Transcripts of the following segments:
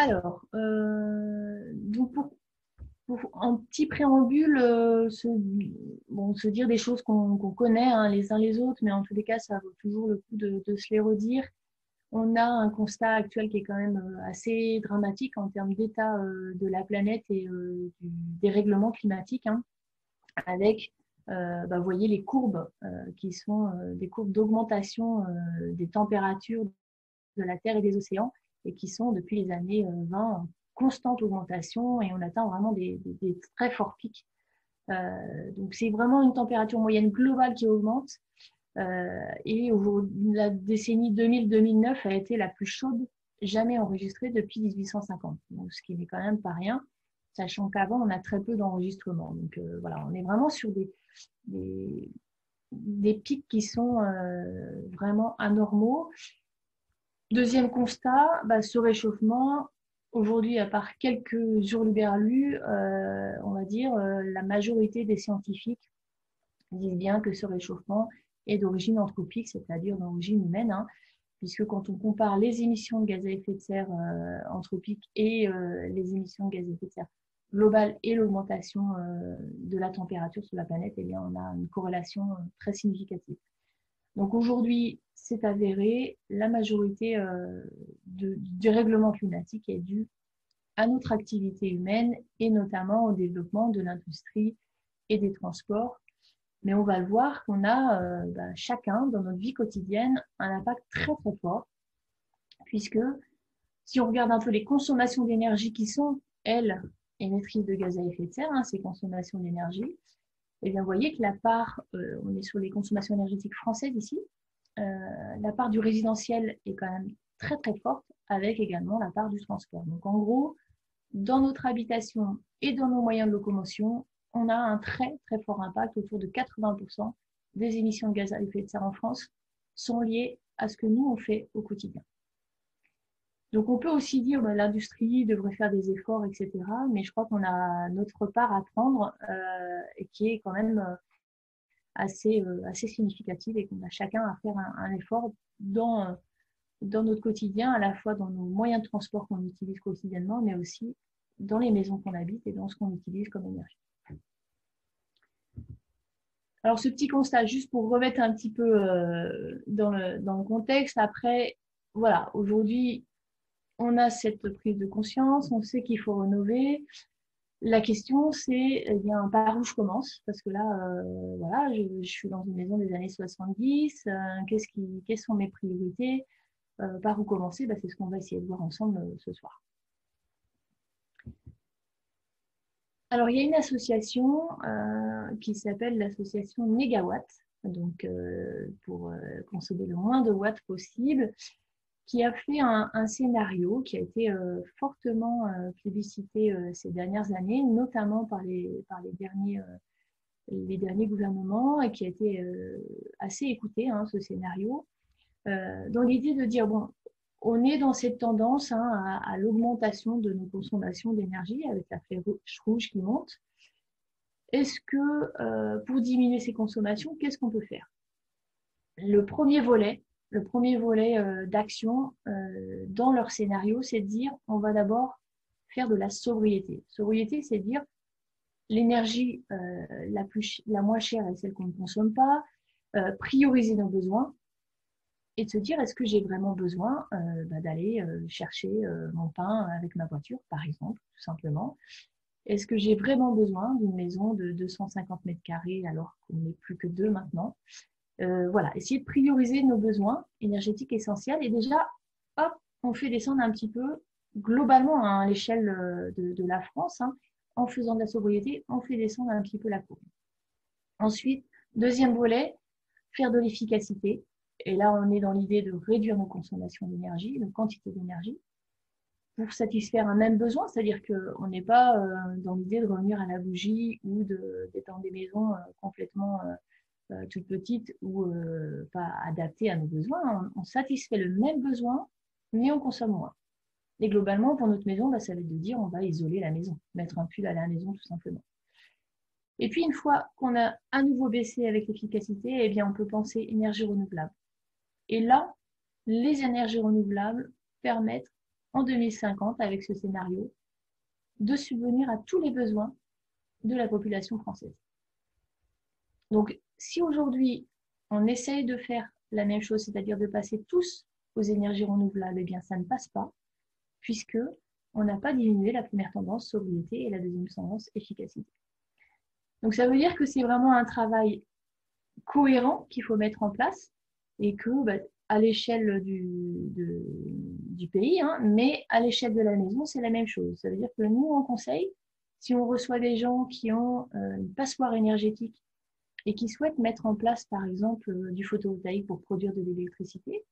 Alors, donc en petit préambule, se dire des choses qu'on connaît hein, les uns les autres, mais en tous les cas, ça vaut toujours le coup de se les redire. On a un constat actuel qui est quand même assez dramatique en termes d'état de la planète et du dérèglement climatique, hein, avec, vous voyez, les courbes qui sont des courbes d'augmentation des températures de la Terre et des océans, et qui sont depuis les années 20 en constante augmentation, et on atteint vraiment des très forts pics. Donc c'est vraiment une température moyenne globale qui augmente. Et la décennie 2000-2009 a été la plus chaude jamais enregistrée depuis 1850, donc, ce qui n'est quand même pas rien, sachant qu'avant on a très peu d'enregistrements. Donc voilà, on est vraiment sur des, des pics qui sont vraiment anormaux. Deuxième constat, ce réchauffement, aujourd'hui, à part quelques hurluberlus, on va dire, la majorité des scientifiques disent bien que ce réchauffement est d'origine anthropique, c'est-à-dire d'origine humaine, hein, puisque quand on compare les émissions de gaz à effet de serre anthropiques et les émissions de gaz à effet de serre globales et l'augmentation de la température sur la planète, eh bien, on a une corrélation très significative. Donc aujourd'hui, c'est avéré, la majorité du règlement climatique est due à notre activité humaine et notamment au développement de l'industrie et des transports. Mais on va le voir qu'on a chacun dans notre vie quotidienne un impact très très fort, puisque si on regarde un peu les consommations d'énergie qui sont, elles, émettrices de gaz à effet de serre, hein, ces consommations d'énergie, et bien vous voyez que la part, on est sur les consommations énergétiques françaises ici, la part du résidentiel est quand même très très forte, avec également la part du transport. Donc en gros, dans notre habitation et dans nos moyens de locomotion, on a un très très fort impact. Autour de 80% des émissions de gaz à effet de serre en France sont liées à ce que nous on fait au quotidien. Donc on peut aussi dire que l'industrie devrait faire des efforts, etc. Mais je crois qu'on a notre part à prendre et qui est quand même assez significative, et qu'on a chacun à faire un effort dans notre quotidien, à la fois dans nos moyens de transport qu'on utilise quotidiennement, mais aussi dans les maisons qu'on habite et dans ce qu'on utilise comme énergie. Alors ce petit constat, juste pour remettre un petit peu dans le contexte, après, voilà, aujourd'hui, on a cette prise de conscience, on sait qu'il faut rénover. La question, c'est eh bien, par où je commence? Parce que là, voilà, je suis dans une maison des années 70. Quelles sont mes priorités? Par où commencer? C'est ce qu'on va essayer de voir ensemble ce soir. Alors, il y a une association qui s'appelle l'association Négawatt, donc pour consommer le moins de watts possible, qui a fait un scénario qui a été fortement plébiscité ces dernières années, notamment par les derniers gouvernements, et qui a été assez écouté, hein, ce scénario, dans l'idée de dire, bon, on est dans cette tendance hein, à l'augmentation de nos consommations d'énergie avec la flèche rouge qui monte. Est-ce que pour diminuer ces consommations, qu'est-ce qu'on peut faire? Le premier volet d'action dans leur scénario, c'est de dire on va d'abord faire de la sobriété. Sobriété, c'est de dire l'énergie la moins chère est celle qu'on ne consomme pas, prioriser nos besoins et de se dire est-ce que j'ai vraiment besoin d'aller chercher mon pain avec ma voiture, par exemple, tout simplement. Est-ce que j'ai vraiment besoin d'une maison de 250 mètres carrés alors qu'on n'est plus que deux maintenant? Voilà, essayer de prioriser nos besoins énergétiques essentiels, et déjà, hop, on fait descendre un petit peu globalement hein, à l'échelle de la France, hein, en faisant de la sobriété, on fait descendre un petit peu la courbe. Ensuite, deuxième volet, faire de l'efficacité. Et là, on est dans l'idée de réduire nos consommations d'énergie, nos quantités d'énergie, pour satisfaire un même besoin, c'est-à-dire qu'on n'est pas dans l'idée de revenir à la bougie ou d'être dans des maisons complètement toutes petites ou pas adaptées à nos besoins. On satisfait le même besoin, mais on consomme moins. Et globalement, pour notre maison, ça va être de dire on va isoler la maison, mettre un pull à la maison tout simplement. Et puis, une fois qu'on a à nouveau baissé avec l'efficacité, eh bien, on peut penser énergie renouvelable. Et là, les énergies renouvelables permettent en 2050, avec ce scénario, de subvenir à tous les besoins de la population française. Donc, si aujourd'hui, on essaye de faire la même chose, c'est-à-dire de passer tous aux énergies renouvelables, eh bien, ça ne passe pas, puisque on n'a pas diminué la première tendance, sobriété, et la deuxième tendance, efficacité. Donc, ça veut dire que c'est vraiment un travail cohérent qu'il faut mettre en place et que, à l'échelle du pays, hein, mais à l'échelle de la maison, c'est la même chose. Ça veut dire que nous, en conseil, si on reçoit des gens qui ont une passoire énergétique et qui souhaitent mettre en place, par exemple, du photovoltaïque pour produire de l'électricité,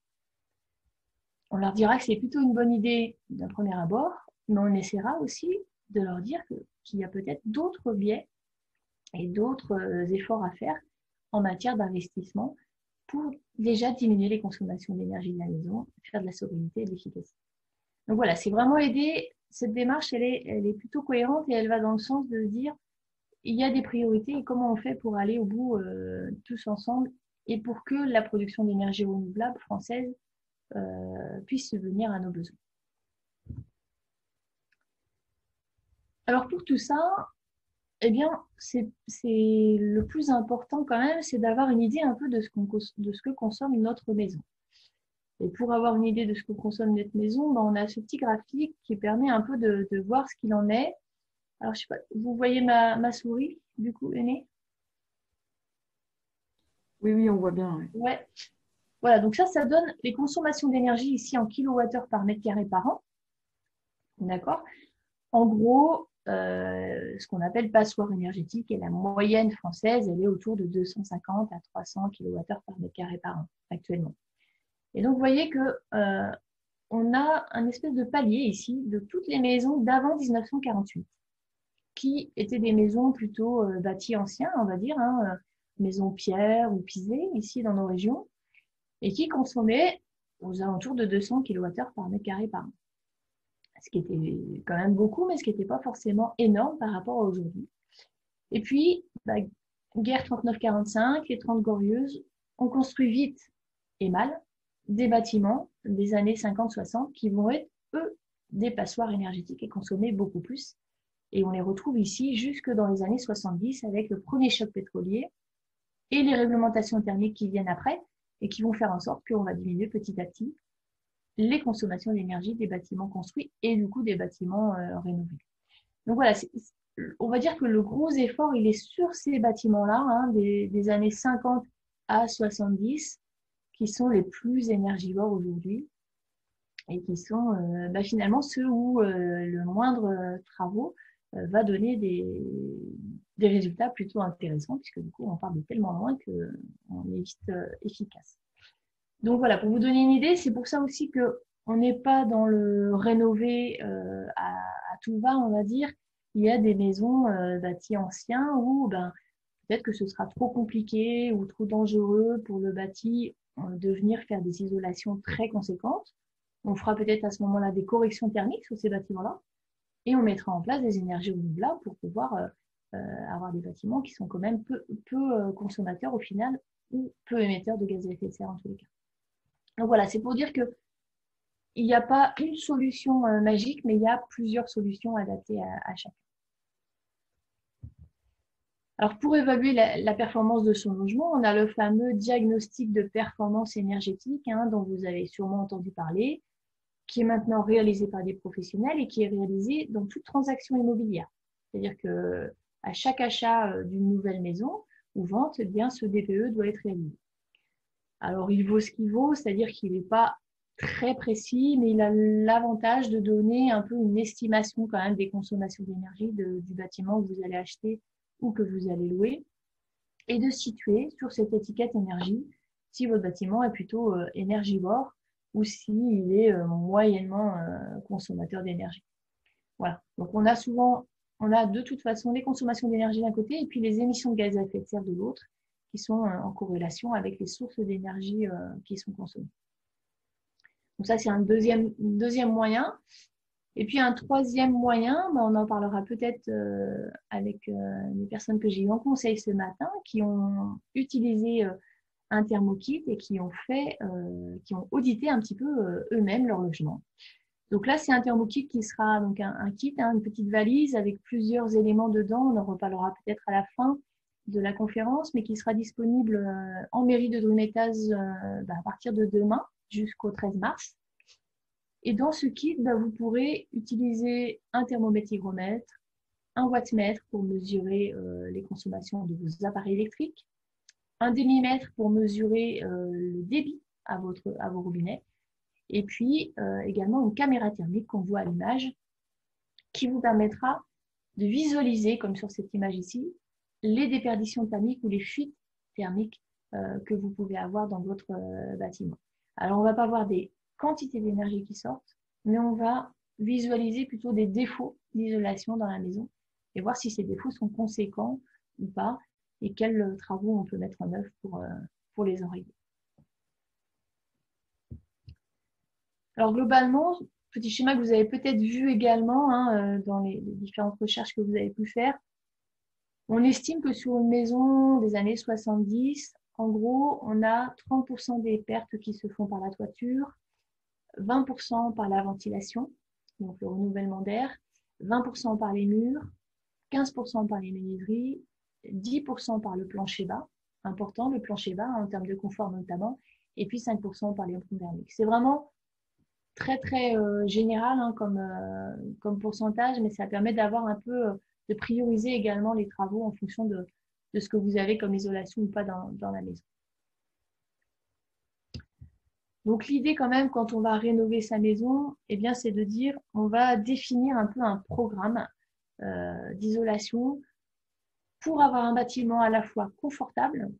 on leur dira que c'est plutôt une bonne idée d'un premier abord, mais on essaiera aussi de leur dire qu'il y a peut-être d'autres biais et d'autres efforts à faire en matière d'investissement pour déjà diminuer les consommations d'énergie de la maison, faire de la sobriété et de l'efficacité. Donc voilà, c'est vraiment aider. Cette démarche, elle est plutôt cohérente et elle va dans le sens de dire il y a des priorités et comment on fait pour aller au bout tous ensemble et pour que la production d'énergie renouvelable française puisse subvenir à nos besoins. Alors pour tout ça, eh bien, c'est le plus important quand même, c'est d'avoir une idée un peu de ce que consomme notre maison. Et pour avoir une idée de ce que consomme notre maison, on a ce petit graphique qui permet un peu de voir ce qu'il en est. Alors, je sais pas, vous voyez ma souris, du coup, Aînée? Oui, oui, on voit bien. Oui. Ouais. Voilà, donc ça donne les consommations d'énergie ici en kilowattheure par mètre carré par an. D'accord? En gros, ce qu'on appelle passoire énergétique et la moyenne française, elle est autour de 250 à 300 kWh par mètre carré par an actuellement. Et donc, vous voyez que on a un espèce de palier ici de toutes les maisons d'avant 1948, qui étaient des maisons plutôt bâties anciens, on va dire, hein, maisons pierre ou pisées ici dans nos régions, et qui consommaient aux alentours de 200 kWh par mètre carré par an. Ce qui était quand même beaucoup, mais ce qui n'était pas forcément énorme par rapport à aujourd'hui. Et puis, guerre 39-45, les 30 glorieuses, on construit vite et mal des bâtiments des années 50-60 qui vont être, eux, des passoires énergétiques et consommer beaucoup plus. Et on les retrouve ici jusque dans les années 70 avec le premier choc pétrolier et les réglementations thermiques qui viennent après et qui vont faire en sorte qu'on va diminuer petit à petit les consommations d'énergie des bâtiments construits et du coup des bâtiments rénovés. Donc voilà, on va dire que le gros effort, il est sur ces bâtiments-là, hein, des années 50 à 70, qui sont les plus énergivores aujourd'hui et qui sont finalement ceux où le moindre travaux va donner des résultats plutôt intéressants, puisque du coup, on parle de tellement loin qu'on est vite efficace. Donc voilà, pour vous donner une idée, c'est pour ça aussi que on n'est pas dans le rénové à tout va, on va dire. Il y a des maisons bâties anciens où peut-être que ce sera trop compliqué ou trop dangereux pour le bâti de venir faire des isolations très conséquentes. On fera peut-être à ce moment-là des corrections thermiques sur ces bâtiments-là et on mettra en place des énergies renouvelables pour pouvoir avoir des bâtiments qui sont quand même peu consommateurs au final ou peu émetteurs de gaz à effet de serre en tous les cas. Donc voilà, c'est pour dire que il n'y a pas une solution magique, mais il y a plusieurs solutions adaptées à chacun. Alors, pour évaluer la performance de son logement, on a le fameux diagnostic de performance énergétique, hein, dont vous avez sûrement entendu parler, qui est maintenant réalisé par des professionnels et qui est réalisé dans toute transaction immobilière. C'est-à-dire que à chaque achat d'une nouvelle maison ou vente, eh bien, ce DPE doit être réalisé. Alors, il vaut ce qu'il vaut, c'est-à-dire qu'il n'est pas très précis, mais il a l'avantage de donner un peu une estimation quand même des consommations d'énergie du bâtiment que vous allez acheter ou que vous allez louer et de situer sur cette étiquette énergie si votre bâtiment est plutôt énergivore ou s'il est moyennement consommateur d'énergie. Voilà. Donc, on a de toute façon les consommations d'énergie d'un côté et puis les émissions de gaz à effet de serre de l'autre qui sont en corrélation avec les sources d'énergie qui sont consommées. Donc ça, c'est un deuxième moyen. Et puis un troisième moyen, on en parlera peut-être avec les personnes que j'ai eues en conseil ce matin, qui ont utilisé un thermokit et qui ont audité un petit peu eux-mêmes leur logement. Donc là, c'est un thermokit qui sera donc un kit, hein, une petite valise avec plusieurs éléments dedans. On en reparlera peut-être à la fin de la conférence, mais qui sera disponible en mairie de Drumettaz à partir de demain jusqu'au 13 mars. Et dans ce kit, vous pourrez utiliser un thermomètre hygromètre, un wattmètre pour mesurer les consommations de vos appareils électriques, un demi-mètre pour mesurer le débit à vos robinets, et puis également une caméra thermique qu'on voit à l'image qui vous permettra de visualiser, comme sur cette image ici, les déperditions thermiques ou les fuites thermiques que vous pouvez avoir dans votre bâtiment. Alors, on ne va pas voir des quantités d'énergie qui sortent, mais on va visualiser plutôt des défauts d'isolation dans la maison et voir si ces défauts sont conséquents ou pas et quels travaux on peut mettre en œuvre pour les enrayer. Alors globalement, petit schéma que vous avez peut-être vu également hein, dans les différentes recherches que vous avez pu faire, on estime que sur une maison des années 70, en gros, on a 30% des pertes qui se font par la toiture, 20% par la ventilation, donc le renouvellement d'air, 20% par les murs, 15% par les menuiseries, 10% par le plancher bas, important le plancher bas en termes de confort notamment, et puis 5% par les ondes thermiques. C'est vraiment très général hein, comme pourcentage, mais ça permet d'avoir un peu de prioriser également les travaux en fonction de ce que vous avez comme isolation ou pas dans la maison. Donc l'idée quand même quand on va rénover sa maison, eh bien c'est de dire on va définir un peu un programme d'isolation pour avoir un bâtiment à la fois confortable.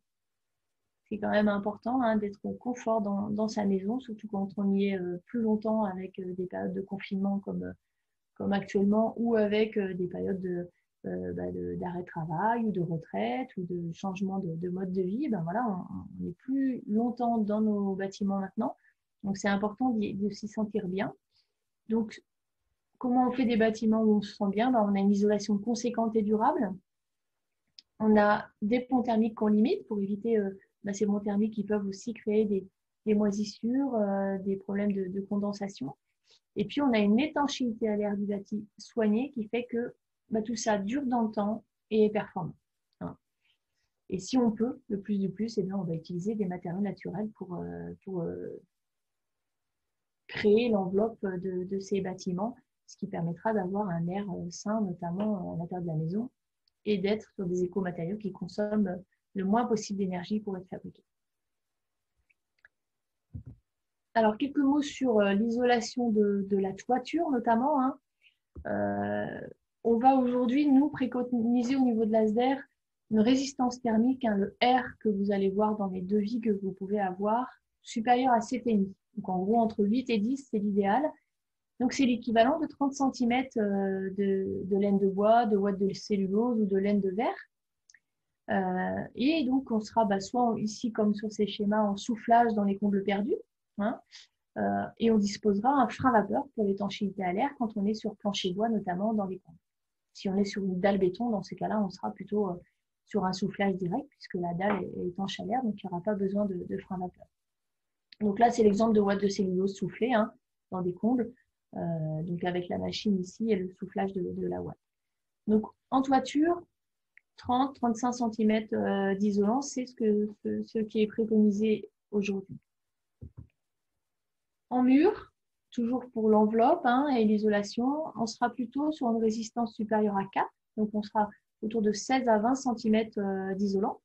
C'est quand même important hein, d'être confort dans sa maison, surtout quand on y est plus longtemps avec des périodes de confinement comme actuellement, ou avec des périodes d'arrêt de travail ou de retraite ou de changement de mode de vie. Ben voilà, on est plus longtemps dans nos bâtiments maintenant. Donc, c'est important de s'y sentir bien. Donc, comment on fait des bâtiments où on se sent bien? Ben, on a une isolation conséquente et durable. On a des ponts thermiques qu'on limite pour éviter ces ponts thermiques qui peuvent aussi créer des moisissures, des problèmes de condensation. Et puis, on a une étanchéité à l'air du bâti soignée qui fait que tout ça dure dans le temps et est performant. Hein. Et si on peut, le plus du plus, eh bien, on va utiliser des matériaux naturels pour créer l'enveloppe de ces bâtiments, ce qui permettra d'avoir un air sain, notamment à l'intérieur de la maison, et d'être sur des écomatériaux qui consomment le moins possible d'énergie pour être fabriqués. Alors, quelques mots sur l'isolation de la toiture, notamment. Hein. On va aujourd'hui, nous, préconiser au niveau de l'ASDER une résistance thermique, hein, le R que vous allez voir dans les devis que vous pouvez avoir, supérieur à 7,5. Donc, en gros, entre 8 et 10, c'est l'idéal. Donc, c'est l'équivalent de 30 cm de laine de bois, de ouate de cellulose ou de laine de verre. Et donc, on sera soit ici, comme sur ces schémas, en soufflage dans les combles perdus. Hein, et on disposera un frein vapeur pour l'étanchéité à l'air quand on est sur plancher bois, notamment dans les combles. Si on est sur une dalle béton, dans ces cas-là, on sera plutôt sur un soufflage direct puisque la dalle est étanche à l'air, donc il n'y aura pas besoin de frein vapeur. Donc là, c'est l'exemple de ouate de cellulose soufflée hein, dans des combles, donc avec la machine ici et le soufflage de la ouate. Donc en toiture, 30-35 cm d'isolant, c'est ce qui est préconisé aujourd'hui. En mur, toujours pour l'enveloppe hein, et l'isolation, on sera plutôt sur une résistance supérieure à 4, donc on sera autour de 16 à 20 cm d'isolant,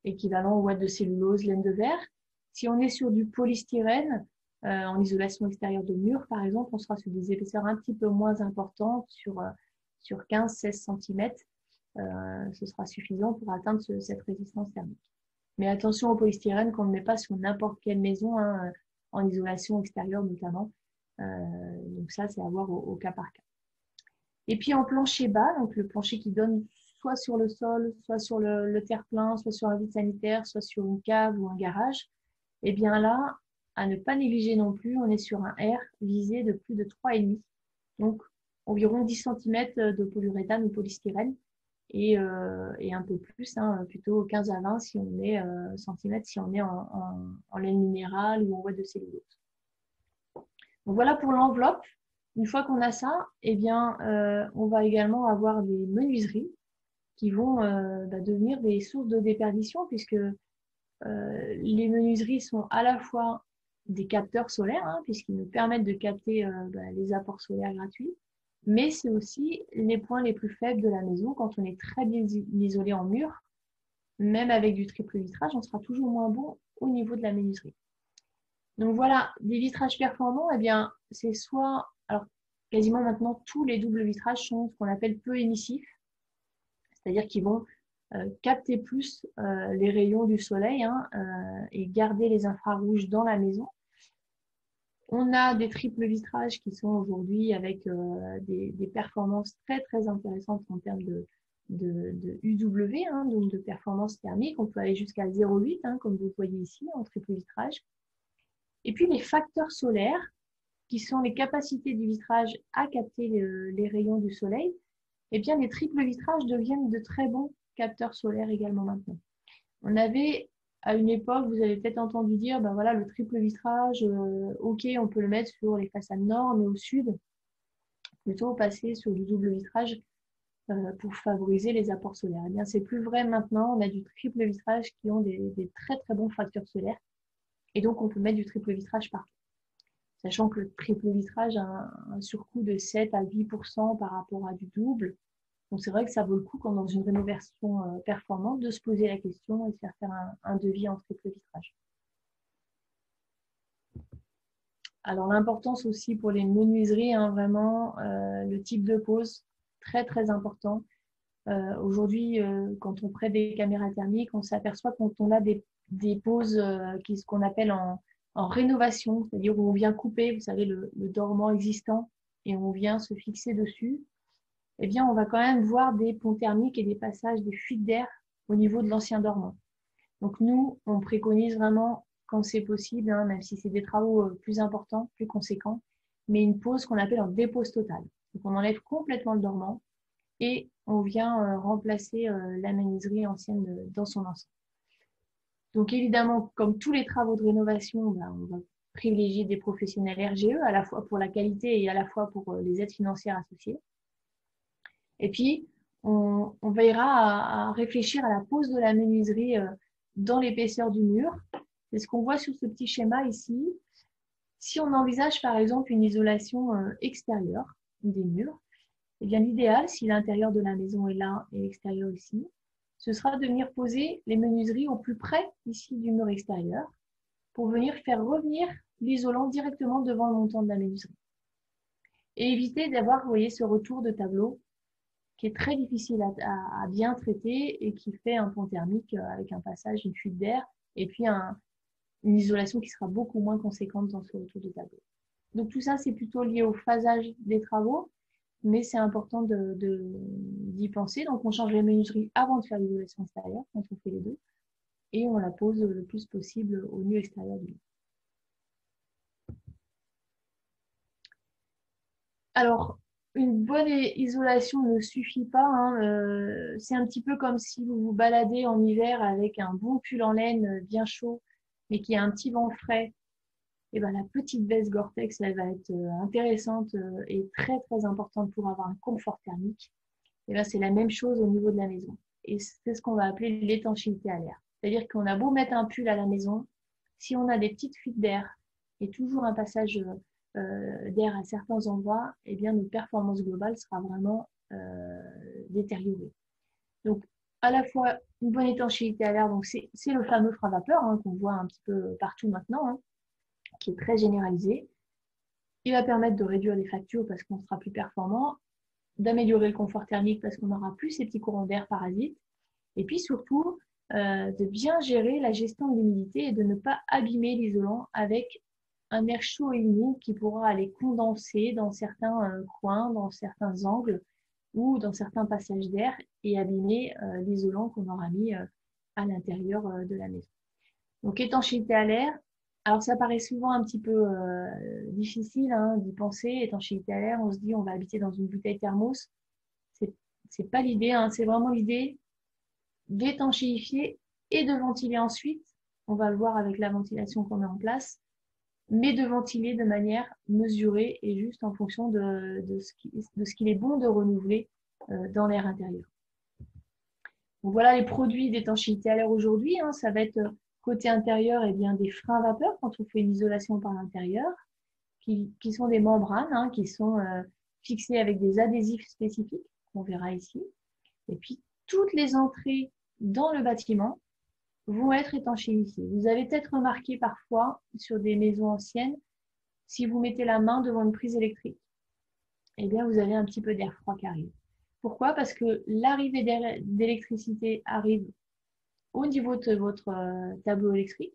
équivalent aux ouate de cellulose, laine de verre. Si on est sur du polystyrène, en isolation extérieure de mur, par exemple, on sera sur des épaisseurs un petit peu moins importantes, sur 15-16 cm. Ce sera suffisant pour atteindre cette résistance thermique. Mais attention au polystyrène qu'on ne met pas sur n'importe quelle maison, hein, en isolation extérieure notamment. Donc ça, c'est à voir au cas par cas. Et puis en plancher bas, donc le plancher qui donne soit sur le sol, soit sur le terre-plein, soit sur un vide sanitaire, soit sur une cave ou un garage, et bien là, à ne pas négliger non plus, on est sur un R visé de plus de 3,5, donc environ 10 cm de polyuréthane ou polystyrène, et un peu plus, hein, plutôt 15 à 20 si on est centimètres si on est en laine minérale ou en ouate de cellulose. Donc voilà pour l'enveloppe. Une fois qu'on a ça, eh bien, on va également avoir des menuiseries qui vont devenir des sources de déperdition puisque les menuiseries sont à la fois des capteurs solaires, hein, puisqu'ils nous permettent de capter les apports solaires gratuits, mais c'est aussi les points les plus faibles de la maison. Quand on est très bien isolé en mur, même avec du triple vitrage, on sera toujours moins bon au niveau de la menuiserie. Donc voilà, des vitrages performants, eh bien, c'est soit, alors quasiment maintenant tous les doubles vitrages sont ce qu'on appelle peu émissifs, c'est-à-dire qu'ils vont capter plus les rayons du soleil, hein, et garder les infrarouges dans la maison. On a des triples vitrages qui sont aujourd'hui avec des performances très très intéressantes en termes de UW, hein, donc de performance thermique. On peut aller jusqu'à 0,8, hein, comme vous voyez ici, en triple vitrage. Et puis les facteurs solaires, qui sont les capacités du vitrage à capter les rayons du soleil, eh bien les triples vitrages deviennent de très bons capteurs solaires également maintenant. On avait à une époque, vous avez peut-être entendu dire, ben voilà, le triple vitrage, ok, on peut le mettre sur les façades nord, mais au sud, plutôt passer sur du double vitrage pour favoriser les apports solaires. Eh bien, c'est plus vrai maintenant. On a du triple vitrage qui ont des très très bons facteurs solaires, et donc on peut mettre du triple vitrage partout. Sachant que le triple vitrage a un surcoût de 7 à 8% par rapport à du double. Donc c'est vrai que ça vaut le coup, quand dans une rénovation performante, de se poser la question et de faire un devis en triple vitrage. Alors l'importance aussi pour les menuiseries, hein, vraiment, le type de pose, très très important. Aujourd'hui, quand on prête des caméras thermiques, on s'aperçoit quand on a des poses ce qu'on appelle en rénovation, c'est-à-dire où on vient couper, vous savez, le dormant existant et on vient se fixer dessus, eh bien, on va quand même voir des ponts thermiques et des passages, des fuites d'air au niveau de l'ancien dormant. Donc nous, on préconise vraiment, quand c'est possible, hein, même si c'est des travaux plus importants, plus conséquents, mais une pose qu'on appelle en dépose totale. Donc on enlève complètement le dormant et on vient remplacer la menuiserie ancienne dans son ensemble. Donc évidemment, comme tous les travaux de rénovation, on va privilégier des professionnels RGE, à la fois pour la qualité et à la fois pour les aides financières associées. Et puis, on veillera à réfléchir à la pose de la menuiserie dans l'épaisseur du mur. C'est ce qu'on voit sur ce petit schéma ici. Si on envisage par exemple une isolation extérieure des murs, eh bien l'idéal, si l'intérieur de la maison est là et l'extérieur ici, ce sera de venir poser les menuiseries au plus près ici du mur extérieur pour venir faire revenir l'isolant directement devant le montant de la menuiserie. Et éviter d'avoir, vous voyez, ce retour de tableau qui est très difficile à bien traiter et qui fait un pont thermique avec un passage, une fuite d'air et puis une isolation qui sera beaucoup moins conséquente dans ce retour de tableau. Donc tout ça, c'est plutôt lié au phasage des travaux, mais c'est important d'y penser. Donc on change les menuiseries avant de faire l'isolation extérieure, quand on fait les deux, et on la pose le plus possible au nu extérieur du mur. Alors, une bonne isolation ne suffit pas, hein. C'est un petit peu comme si vous vous baladez en hiver avec un bon pull en laine bien chaud, mais qui a un petit vent frais. Et ben, la petite veste Gore-Tex, elle va être intéressante et très très importante pour avoir un confort thermique. Et ben, c'est la même chose au niveau de la maison. Et c'est ce qu'on va appeler l'étanchéité à l'air. C'est-à-dire qu'on a beau mettre un pull à la maison, si on a des petites fuites d'air et toujours un passage d'air à certains endroits, eh bien notre performance globale sera vraiment détériorée. Donc, à la fois une bonne étanchéité à l'air, donc c'est le fameux frein vapeur hein, qu'on voit un petit peu partout maintenant, hein, qui est très généralisé. Il va permettre de réduire les factures parce qu'on sera plus performant, d'améliorer le confort thermique parce qu'on n'aura plus ces petits courants d'air parasites, et puis surtout de bien gérer la gestion de l'humidité et de ne pas abîmer l'isolant avec un air chaud et humide qui pourra aller condenser dans certains coins, dans certains angles ou dans certains passages d'air et abîmer l'isolant qu'on aura mis à l'intérieur de la maison. Donc étanchéité à l'air, alors ça paraît souvent un petit peu difficile hein, d'y penser, étanchéité à l'air, on se dit on va habiter dans une bouteille thermos, c'est pas l'idée, hein, c'est vraiment l'idée d'étanchéifier et de ventiler ensuite, on va le voir avec la ventilation qu'on met en place, mais de ventiler de manière mesurée et juste en fonction de ce qu'il est bon de renouveler dans l'air intérieur. Donc voilà les produits d'étanchéité à l'air aujourd'hui. Hein, ça va être côté intérieur et bien des freins à vapeur quand on fait une isolation par l'intérieur, qui sont des membranes hein, qui sont fixées avec des adhésifs spécifiques, qu'on verra ici. Et puis toutes les entrées dans le bâtiment vont être étanchéifiées. Vous avez peut-être remarqué parfois sur des maisons anciennes, si vous mettez la main devant une prise électrique, eh bien vous avez un petit peu d'air froid qui arrive. Pourquoi? Parce que l'arrivée d'électricité arrive au niveau de votre tableau électrique,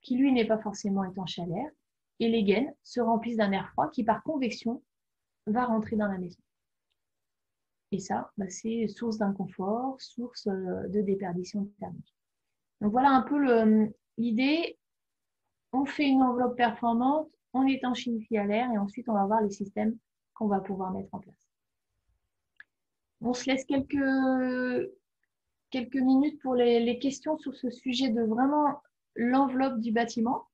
qui lui n'est pas forcément étanché à l'air, et les gaines se remplissent d'un air froid qui, par convection, va rentrer dans la maison. Et ça, c'est source d'inconfort, source de déperdition thermique. Donc voilà un peu l'idée. On fait une enveloppe performante, on étanchéifie à l'air, et ensuite on va voir les systèmes qu'on va pouvoir mettre en place. On se laisse quelques minutes pour les questions sur ce sujet de vraiment l'enveloppe du bâtiment.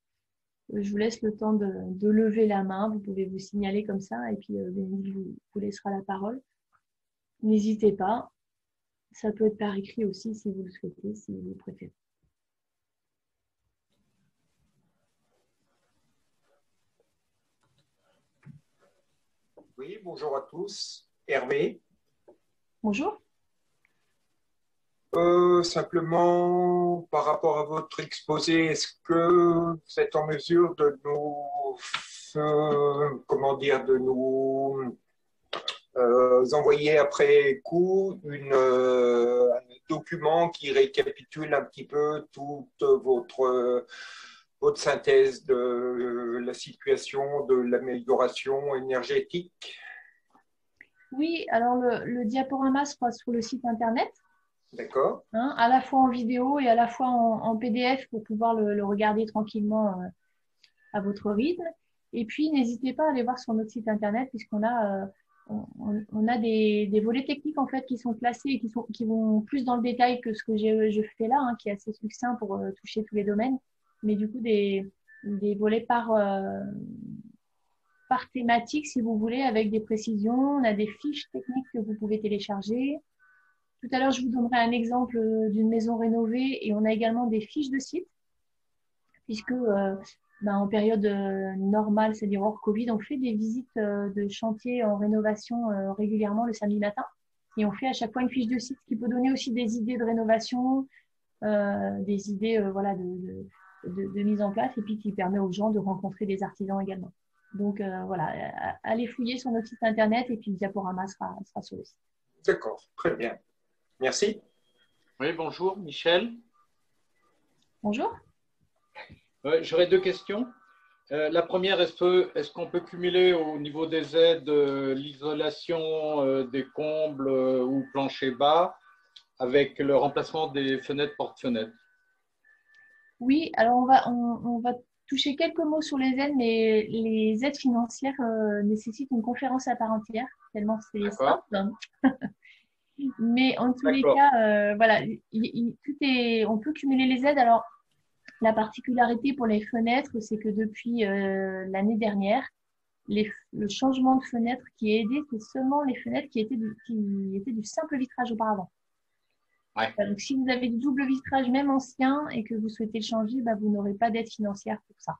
Je vous laisse le temps de lever la main. Vous pouvez vous signaler comme ça et puis Bénédicte vous laissera la parole. N'hésitez pas. Ça peut être par écrit aussi si vous le souhaitez, si vous préférez. Oui, bonjour à tous. Hervé. Bonjour. Simplement, par rapport à votre exposé, est-ce que vous êtes en mesure de nous, de nous envoyer après coup un document qui récapitule un petit peu toute votre synthèse de la situation de l'amélioration énergétique? Oui, alors le diaporama sera sur le site internet. D'accord. Hein, à la fois en vidéo et à la fois en PDF pour pouvoir le regarder tranquillement à votre rythme. Et puis, n'hésitez pas à aller voir sur notre site internet puisqu'on a, on a des volets techniques en fait qui sont classés et qui vont plus dans le détail que ce que je fais là, hein, qui est assez succinct pour toucher tous les domaines. Mais du coup, des volets par thématique, si vous voulez, avec des précisions. On a des fiches techniques que vous pouvez télécharger. Tout à l'heure, je vous donnerai un exemple d'une maison rénovée et on a également des fiches de site, puisque en période normale, c'est-à-dire hors Covid, on fait des visites de chantier en rénovation régulièrement le samedi matin. Et on fait à chaque fois une fiche de site qui peut donner aussi des idées de rénovation, des idées voilà, de mise en place et puis qui permet aux gens de rencontrer des artisans également. Donc voilà, allez fouiller sur notre site internet et puis le diaporama sera sur le site. D'accord, très bien. Merci. Oui, bonjour, Michel. Bonjour. J'aurais deux questions. La première, est-ce qu'on peut cumuler au niveau des aides l'isolation des combles ou planchers bas avec le remplacement des fenêtres porte-fenêtres? Oui, alors on va toucher quelques mots sur les aides, mais les aides financières nécessitent une conférence à part entière, tellement c'est simple. Mais en tous les cas, voilà, on peut cumuler les aides. Alors, la particularité pour les fenêtres, c'est que depuis l'année dernière, le changement de fenêtre qui est aidé, c'est seulement les fenêtres qui étaient du simple vitrage auparavant. Ouais. Donc, si vous avez du double vitrage, même ancien, et que vous souhaitez le changer, vous n'aurez pas d'aide financière pour ça.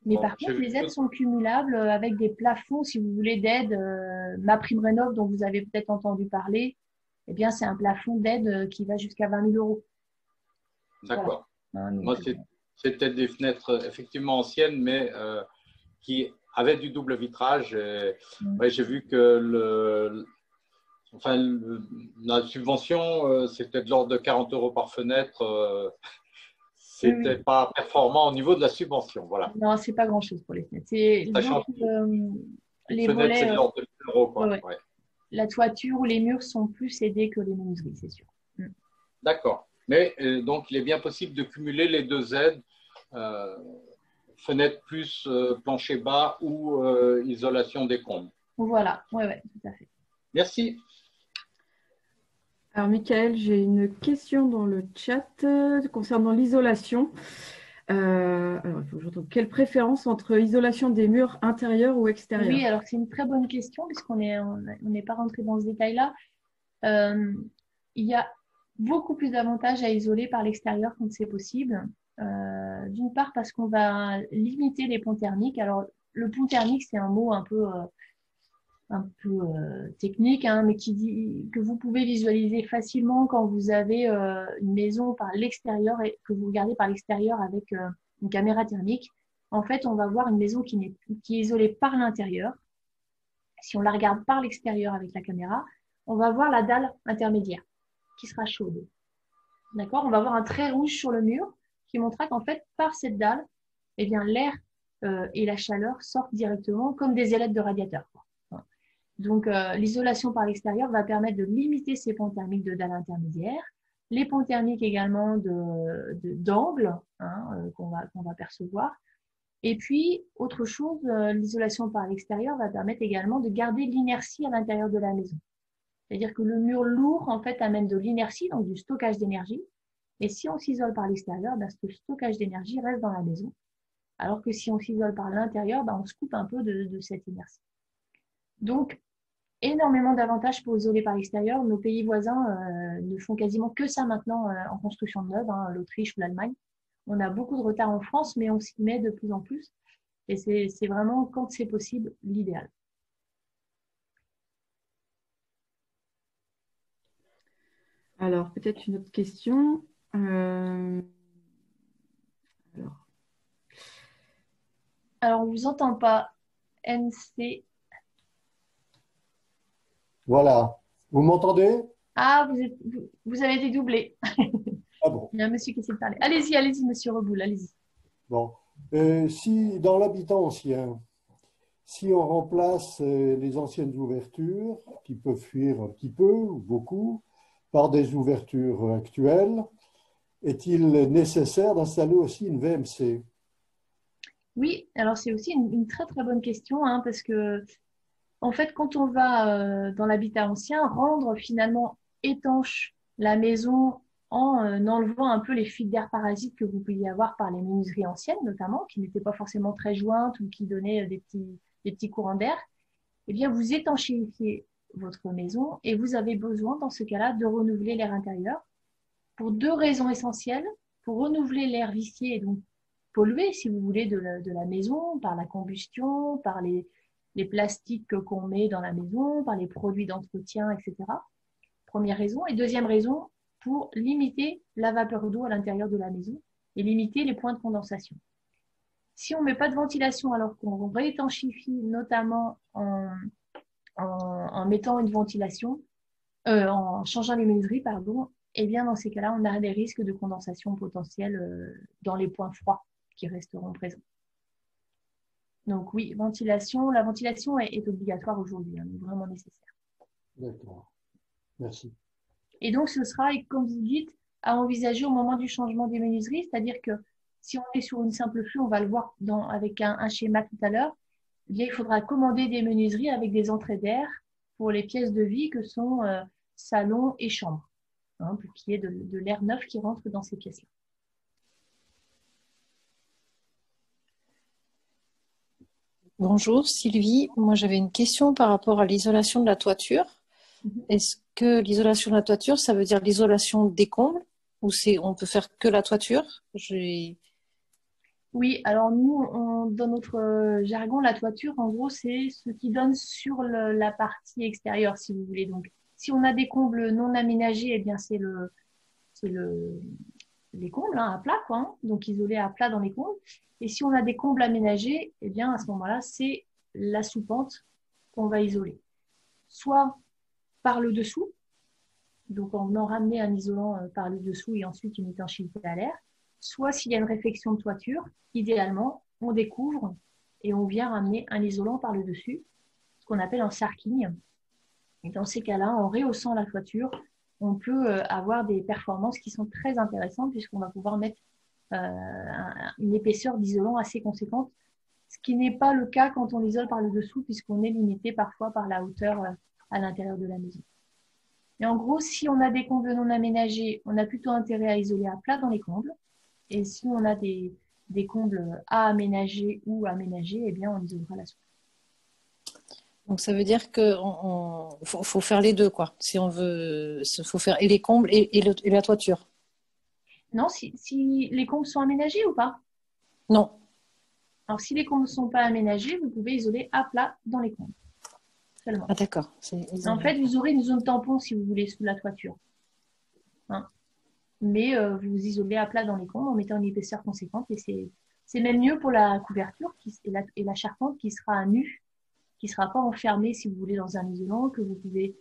Mais par contre, les aides sont cumulables avec des plafonds, si vous voulez, d'aide. MaPrimeRénov', dont vous avez peut-être entendu parler, eh bien, c'est un plafond d'aide qui va jusqu'à 20 000 €. D'accord. Voilà. Moi, c'était des fenêtres effectivement anciennes, mais qui avaient du double vitrage. Ouais, j'ai vu que la subvention, c'était de l'ordre de 40 € par fenêtre. C'était pas performant au niveau de la subvention. Voilà. Non, c'est pas grand-chose pour les fenêtres. Les volets, c'est de l'ordre de 1 €. Quoi. Ouais. La toiture ou les murs sont plus aidés que les menuiseries, c'est sûr. D'accord. Mais donc, il est bien possible de cumuler les deux aides, fenêtre plus plancher bas ou isolation des combles. Voilà, oui, tout à fait. Merci. Alors, Michael, j'ai une question dans le chat concernant l'isolation. Alors, il faut que je retrouve. Quelle préférence entre isolation des murs intérieurs ou extérieurs? Oui, alors c'est une très bonne question puisqu'on n'est pas rentré dans ce détail-là. Euh, il y a beaucoup plus d'avantages à isoler par l'extérieur quand c'est possible. D'une part parce qu'on va limiter les ponts thermiques. Alors, le pont thermique, c'est un mot un peu technique, hein, mais qui dit que vous pouvez visualiser facilement quand vous avez une maison par l'extérieur et que vous regardez par l'extérieur avec une caméra thermique. En fait, on va voir une maison qui est isolée par l'intérieur. Si on la regarde par l'extérieur avec la caméra, on va voir la dalle intermédiaire qui sera chaude. D'accord? On va voir un trait rouge sur le mur qui montrera qu'en fait, par cette dalle, eh bien, l'air et la chaleur sortent directement comme des ailettes de radiateur. Donc, l'isolation par l'extérieur va permettre de limiter ces ponts thermiques de dalle intermédiaire, les ponts thermiques également d'angle qu'on va percevoir. Et puis, autre chose, l'isolation par l'extérieur va permettre également de garder l'inertie à l'intérieur de la maison. C'est-à-dire que le mur lourd, en fait, amène de l'inertie, donc du stockage d'énergie. Et si on s'isole par l'extérieur, ben, ce stockage d'énergie reste dans la maison. Alors que si on s'isole par l'intérieur, ben, on se coupe un peu de cette inertie. Donc, énormément d'avantages pour isoler par l'extérieur. Nos pays voisins ne font quasiment que ça maintenant en construction neuve, hein, l'Autriche ou l'Allemagne. On a beaucoup de retard en France, mais on s'y met de plus en plus. Et c'est vraiment, quand c'est possible, l'idéal. Alors, peut-être une autre question. Alors, on ne vous entend pas. NC. Voilà. Vous m'entendez? Ah, vous avez été doublé. Ah bon. Il y a un monsieur qui essaie de parler. Allez-y, monsieur Reboul, allez-y. Bon. Si dans l'habitat ancien, si on remplace les anciennes ouvertures, qui peuvent fuir un petit peu ou beaucoup, par des ouvertures actuelles, est-il nécessaire d'installer aussi une VMC? Oui, alors c'est aussi une très très bonne question, hein, parce que en fait, quand on va dans l'habitat ancien, rendre finalement étanche la maison en enlevant un peu les fuites d'air parasites que vous pouviez avoir par les menuiseries anciennes, notamment, qui n'étaient pas forcément très jointes ou qui donnaient des petits courants d'air, eh bien, vous étanchéifiez votre maison et vous avez besoin, dans ce cas-là, de renouveler l'air intérieur pour deux raisons essentielles. Pour renouveler l'air vicié et donc pollué, si vous voulez, de la maison, par la combustion, par les plastiques qu'on met dans la maison, par les produits d'entretien, etc. Première raison. Et deuxième raison, pour limiter la vapeur d'eau à l'intérieur de la maison et limiter les points de condensation. Si on ne met pas de ventilation alors qu'on réétanchifie, notamment en mettant une ventilation, en changeant les menuiseries, pardon, eh bien dans ces cas-là, on a des risques de condensation potentielle dans les points froids qui resteront présents. Donc oui, la ventilation est obligatoire aujourd'hui, hein, vraiment nécessaire. D'accord. Merci. Et donc ce sera, comme vous dites, à envisager au moment du changement des menuiseries, c'est-à-dire que si on est sur une simple flue, on va le voir avec un schéma tout à l'heure, eh bien, il faudra commander des menuiseries avec des entrées d'air pour les pièces de vie que sont salon et chambre, hein, pour qu'il y ait de l'air neuf qui rentre dans ces pièces-là. Bonjour Sylvie, moi j'avais une question par rapport à l'isolation de la toiture. Est-ce que l'isolation de la toiture, ça veut dire l'isolation des combles ou on peut faire que la toiture? Oui, alors nous, dans notre jargon, la toiture, en gros, c'est ce qui donne sur la partie extérieure, si vous voulez. Donc, si on a des combles non aménagés, eh bien, c'est les combles hein, à plat, quoi, hein, donc isolés à plat dans les combles. Et si on a des combles aménagés, eh bien, à ce moment-là, c'est la sous-pente qu'on va isoler. Soit par le dessous, donc en venant ramener un isolant par le dessous et ensuite une étanchéité à l'air, soit s'il y a une réflexion de toiture, idéalement, on découvre et on vient ramener un isolant par le dessus, ce qu'on appelle un sarking. Et dans ces cas-là, en rehaussant la toiture, on peut avoir des performances qui sont très intéressantes puisqu'on va pouvoir mettre une épaisseur d'isolant assez conséquente, ce qui n'est pas le cas quand on isole par le dessous puisqu'on est limité parfois par la hauteur à l'intérieur de la maison. Et en gros, si on a des combles non aménagés, on a plutôt intérêt à isoler à plat dans les combles. Et si on a des des combles à aménager ou aménager, eh bien, on isolera la soute. Donc ça veut dire qu'il faut faire les deux, quoi. Si on veut, il faut faire et les combles et la toiture. Non, si les combles sont aménagés ou pas? Non. Alors, si les combles ne sont pas aménagés, vous pouvez isoler à plat dans les combles. Seulement. Ah d'accord. En fait, vous aurez une zone tampon si vous voulez sous la toiture. Hein. Mais vous isolez à plat dans les combles en mettant une épaisseur conséquente et c'est même mieux pour la couverture et la charpente qui sera à nu, qui ne sera pas enfermée si vous voulez dans un isolant, que vous pouvez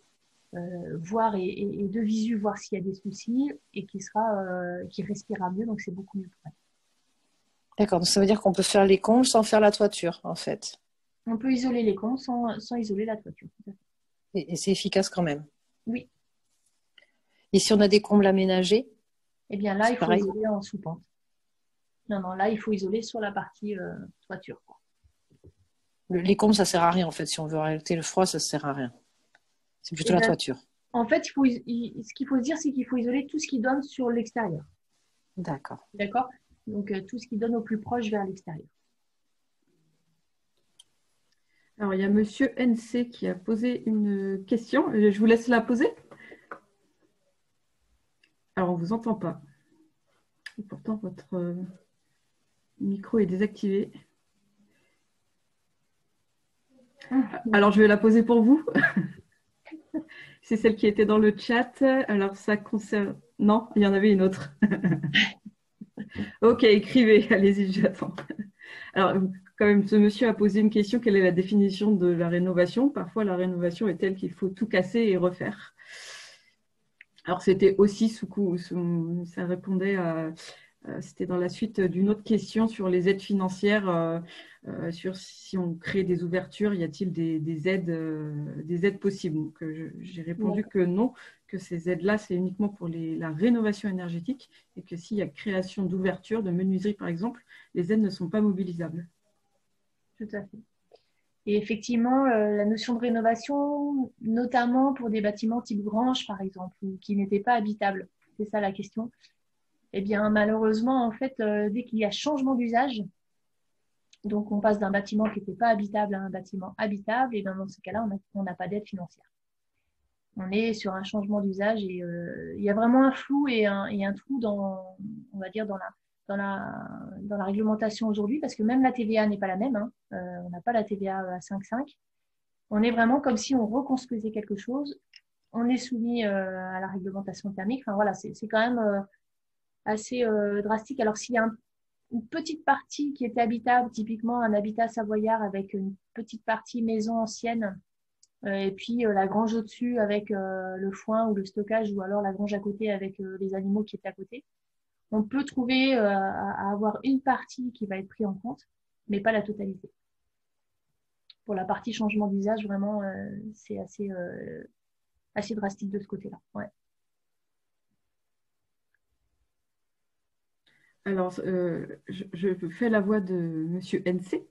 voir et de visu voir s'il y a des soucis et qui respirera mieux, donc c'est beaucoup mieux pour elle. D'accord, donc ça veut dire qu'on peut faire les combles sans faire la toiture, en fait. On peut isoler les combles sans isoler la toiture. Et c'est efficace quand même. Oui. Et si on a des combles aménagés? Eh bien là, il faut pareil. isoler en sous-pente. Non, là, il faut isoler sur la partie toiture. Les combles, ça sert à rien, en fait. Si on veut arrêter le froid, ça sert à rien. C'est plutôt la toiture. En fait, ce qu'il faut se dire, c'est qu'il faut isoler tout ce qui donne sur l'extérieur. D'accord. D'accord? Donc, tout ce qui donne au plus proche vers l'extérieur. Alors, il y a Monsieur NC qui a posé une question. Je vous laisse la poser. Alors, on ne vous entend pas. Et pourtant, votre micro est désactivé. Alors, je vais la poser pour vous. C'est celle qui était dans le chat. Alors, ça concerne... Non, il y en avait une autre. Ok, écrivez. Allez-y, j'attends. Alors, quand même, ce monsieur a posé une question. Quelle est la définition de la rénovation? Parfois, la rénovation est telle qu'il faut tout casser et refaire. Alors, c'était aussi ça répondait à... C'était dans la suite d'une autre question sur les aides financières, sur si on crée des ouvertures, y a-t-il des aides possibles? Donc, j'ai répondu que non, que ces aides-là, c'est uniquement pour la rénovation énergétique et que s'il y a création d'ouvertures, de menuiserie par exemple, les aides ne sont pas mobilisables. Tout à fait. Et effectivement, la notion de rénovation, notamment pour des bâtiments type grange, par exemple, qui n'étaient pas habitables, c'est ça la question. Eh bien, malheureusement, en fait, dès qu'il y a changement d'usage, donc on passe d'un bâtiment qui n'était pas habitable à un bâtiment habitable, et bien dans ce cas-là, on n'a pas d'aide financière. On est sur un changement d'usage et il y a vraiment un flou et un trou on va dire, dans la réglementation aujourd'hui, parce que même la TVA n'est pas la même. Hein. On n'a pas la TVA à 5,5. On est vraiment comme si on reconstruisait quelque chose. On est soumis à la réglementation thermique. Enfin voilà, c'est quand même assez drastique. Alors s'il y a une petite partie qui était habitable, typiquement un habitat savoyard avec une petite partie maison ancienne, et puis la grange au-dessus avec le foin ou le stockage, ou alors la grange à côté avec les animaux qui étaient à côté, on peut trouver à avoir une partie qui va être prise en compte, mais pas la totalité. Pour la partie changement d'usage, vraiment, c'est assez drastique de ce côté-là. Ouais. Alors, je fais la voix de Monsieur NC.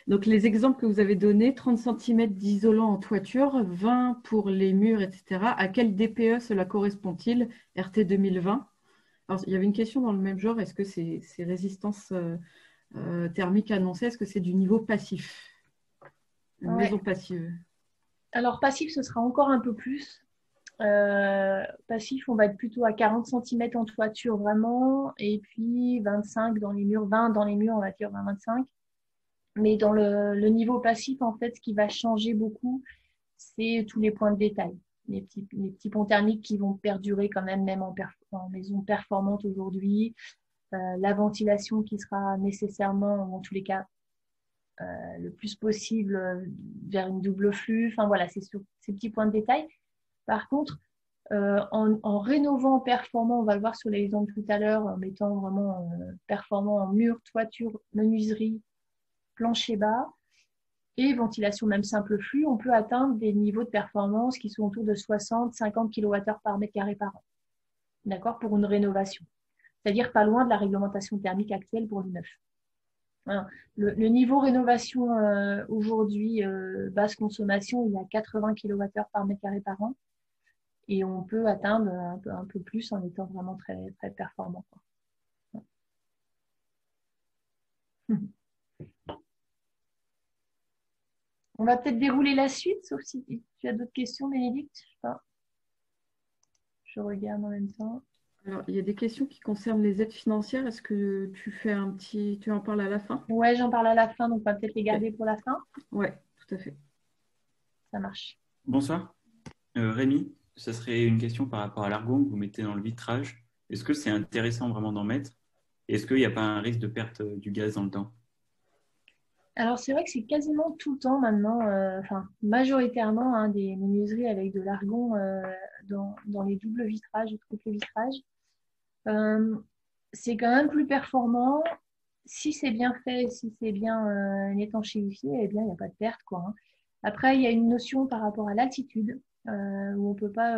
Donc, les exemples que vous avez donnés, 30 cm d'isolant en toiture, 20 pour les murs, etc. À quel DPE cela correspond-il? RT 2020. Alors, il y avait une question dans le même genre. Est-ce que ces résistances thermiques annoncées, est-ce que c'est du niveau passif? Une maison passive. Alors, passif, ce sera encore un peu plus. Passif, on va être plutôt à 40 cm en toiture vraiment, et puis 25 dans les murs, 20 dans les murs, on va dire 20-25. Mais dans le niveau passif, en fait, ce qui va changer beaucoup, c'est tous les points de détail. Les petits ponts thermiques qui vont perdurer quand même en maison performante aujourd'hui. La ventilation qui sera nécessairement, en tous les cas, le plus possible vers une double flux. Enfin voilà, c'est sur ces petits points de détail. Par contre, en rénovant performant, on va le voir sur l'exemple tout à l'heure, en mettant vraiment performant en mur, toiture, menuiserie, plancher bas et ventilation même simple flux, on peut atteindre des niveaux de performance qui sont autour de 60-50 kWh par mètre carré par an. D'accord? Pour une rénovation. C'est-à-dire pas loin de la réglementation thermique actuelle pour le neuf. Voilà. Le niveau rénovation aujourd'hui, basse consommation, il est à 80 kWh par mètre carré par an. Et on peut atteindre un peu plus en étant vraiment très, très performant. On va peut-être dérouler la suite, sauf si tu as d'autres questions, Bénédicte. Je sais pas. Je regarde en même temps. Alors, il y a des questions qui concernent les aides financières. Est-ce que tu en parles à la fin? Ouais, j'en parle à la fin, donc on va peut-être les garder pour la fin. Oui, tout à fait. Ça marche. Bonsoir. Rémi, ça serait une question par rapport à l'argon que vous mettez dans le vitrage. Est-ce que c'est intéressant vraiment d'en mettre? Est-ce qu'il n'y a pas un risque de perte du gaz dans le temps? Alors, c'est vrai que c'est quasiment tout le temps maintenant, enfin, majoritairement, hein, des menuiseries avec de l'argon dans les doubles vitrages ou triples vitrages. C'est quand même plus performant. Si c'est bien fait, si c'est bien étanchéifié, eh bien, il n'y a pas de perte, quoi, hein. Après, il y a une notion par rapport à l'altitude, où on ne peut pas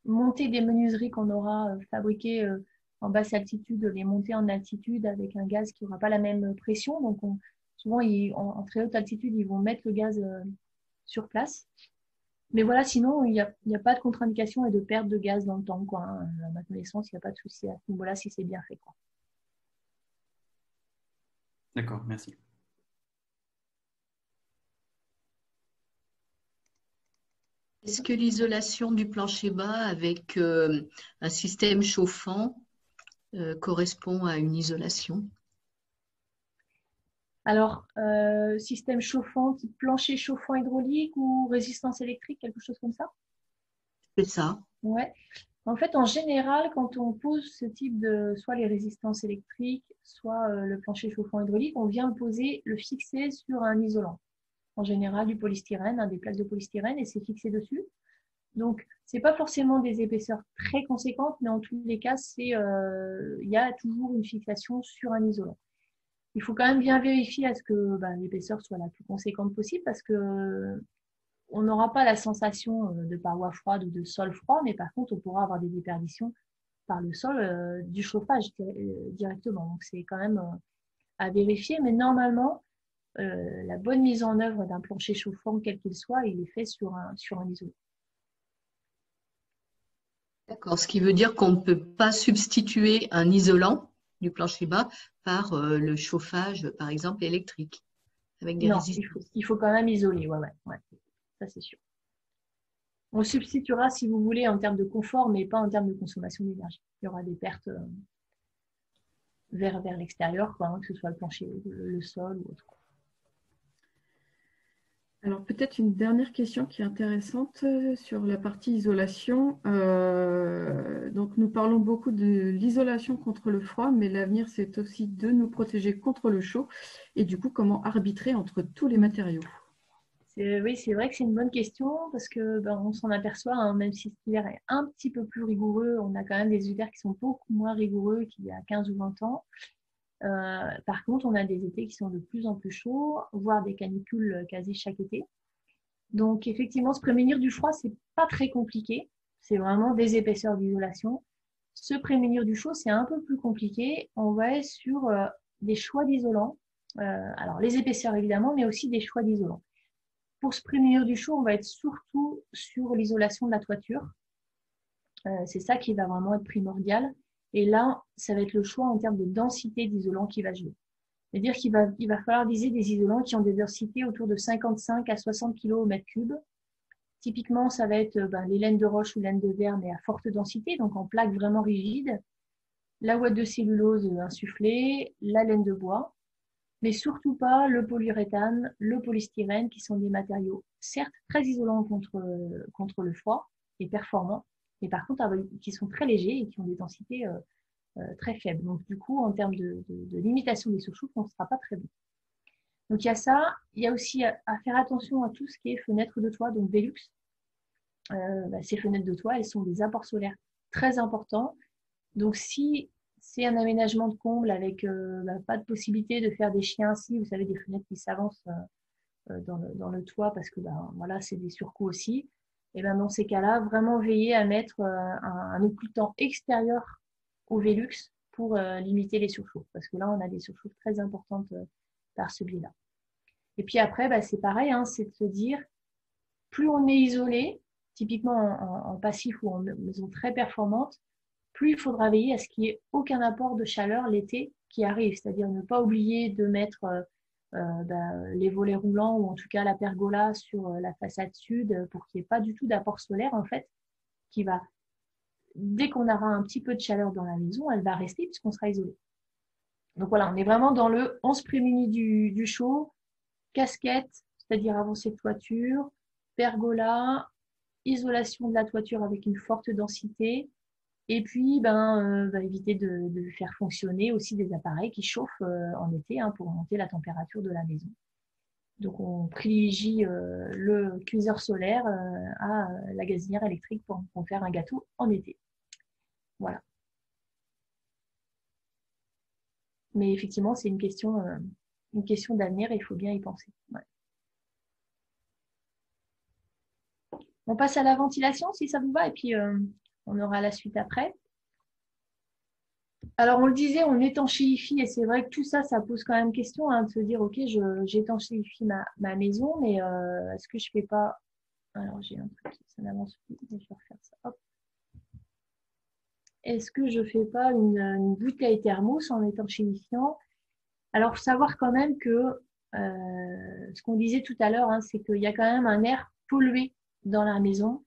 monter des menuiseries qu'on aura fabriquées en basse altitude, les monter en altitude avec un gaz qui n'aura pas la même pression. Donc, souvent, en très haute altitude, ils vont mettre le gaz sur place. Mais voilà, sinon, il n'y a pas de contre-indication et de perte de gaz dans le temps, quoi, hein. À ma connaissance, il n'y a pas de souci à ce niveau-là si c'est bien fait, quoi. D'accord, merci. Est-ce que l'isolation du plancher bas avec un système chauffant correspond à une isolation? Alors, système chauffant, type plancher chauffant hydraulique ou résistance électrique, quelque chose comme ça? C'est ça. Ouais. En fait, en général, quand on pose ce type de, soit les résistances électriques, soit le plancher chauffant hydraulique, on vient le fixer sur un isolant. En général, du polystyrène, des plaques de polystyrène, et c'est fixé dessus. Donc, c'est pas forcément des épaisseurs très conséquentes, mais en tous les cas, il y a toujours une fixation sur un isolant. Il faut quand même bien vérifier à ce que l'épaisseur soit la plus conséquente possible, parce que on n'aura pas la sensation de paroi froide ou de sol froid, mais par contre, on pourra avoir des déperditions par le sol du chauffage directement. Donc, c'est quand même à vérifier, mais normalement, la bonne mise en œuvre d'un plancher chauffant, quel qu'il soit, il est fait sur un isolant. D'accord, ce qui veut dire qu'on ne peut pas substituer un isolant du plancher bas par le chauffage, par exemple, électrique, avec des Non, résistances. il faut quand même isoler, ouais. Ça, c'est sûr. On substituera, si vous voulez, en termes de confort, mais pas en termes de consommation d'énergie. Il y aura des pertes vers l'extérieur, que ce soit le plancher, le sol ou autre. Alors, peut-être une dernière question qui est intéressante sur la partie isolation. Donc, nous parlons beaucoup de l'isolation contre le froid, mais l'avenir, c'est aussi de nous protéger contre le chaud. Et du coup, comment arbitrer entre tous les matériaux? Oui, c'est vrai que c'est une bonne question parce que on s'en aperçoit, hein, même si cet hiver est un petit peu plus rigoureux, on a quand même des hivers qui sont beaucoup moins rigoureux qu'il y a 15 ou 20 ans. Par contre, on a des étés qui sont de plus en plus chauds, voire des canicules quasi chaque été. Donc, effectivement, se prémunir du froid, c'est pas très compliqué. C'est vraiment des épaisseurs d'isolation. Se prémunir du chaud, c'est un peu plus compliqué. On va être sur des choix d'isolants. Alors, les épaisseurs, évidemment, mais aussi des choix d'isolants. Pour se prémunir du chaud, on va être surtout sur l'isolation de la toiture. C'est ça qui va vraiment être primordial. Et là, ça va être le choix en termes de densité d'isolant qui va jouer. C'est-à-dire qu'il va falloir viser des isolants qui ont des densités autour de 55 à 60 kg au mètre cube. Typiquement, ça va être les laines de roche ou laines de verre, mais à forte densité, donc en plaques vraiment rigides. La ouate de cellulose insufflée, la laine de bois, mais surtout pas le polyuréthane, le polystyrène, qui sont des matériaux certes très isolants contre le froid et performants, mais par contre qui sont très légers et qui ont des densités très faibles. Donc du coup, en termes de limitation des surchauffes, on ne sera pas très bon. Donc il y a ça. Il y a aussi à faire attention à tout ce qui est fenêtres de toit, donc Velux. Ces fenêtres de toit, elles sont des apports solaires très importants. Donc si c'est un aménagement de comble avec pas de possibilité de faire des chiens assis, vous savez, des fenêtres qui s'avancent dans le toit parce que voilà, c'est des surcoûts aussi. Et dans ces cas-là, vraiment veiller à mettre un occultant extérieur au Velux pour limiter les surchauffes, parce que là, on a des surchauffes très importantes par ce biais-là. Et puis après, c'est pareil, hein, c'est de se dire, plus on est isolé, typiquement en passif ou en maison très performante, plus il faudra veiller à ce qu'il n'y ait aucun apport de chaleur l'été qui arrivent, c'est-à-dire ne pas oublier de mettre les volets roulants ou en tout cas la pergola sur la façade sud pour qu'il n'y ait pas du tout d'apport solaire en fait, qui va, dès qu'on aura un petit peu de chaleur dans la maison, elle va rester puisqu'on sera isolé. Donc voilà, on est vraiment dans le on se prémunit du chaud, casquette, c'est-à-dire avancée de toiture, pergola, isolation de la toiture avec une forte densité, et puis éviter de faire fonctionner aussi des appareils qui chauffent en été pour monter la température de la maison. Donc on privilégie le cuiseur solaire à la gazinière électrique pour faire un gâteau en été. Voilà. Mais effectivement, c'est une question d'avenir et il faut bien y penser. Ouais. On passe à la ventilation si ça vous va et puis on aura la suite après. Alors on le disait, on étanchéifie et c'est vrai que tout ça, ça pose quand même question de se dire ok, j'étanchéifie ma maison, mais est-ce que je fais pas... Alors j'ai un truc, ça n'avance plus, je vais refaire ça. Hop. Est-ce que je fais pas une bouteille thermos en étanchéifiant? Alors, il faut savoir quand même que ce qu'on disait tout à l'heure, c'est qu'il y a quand même un air pollué dans la maison.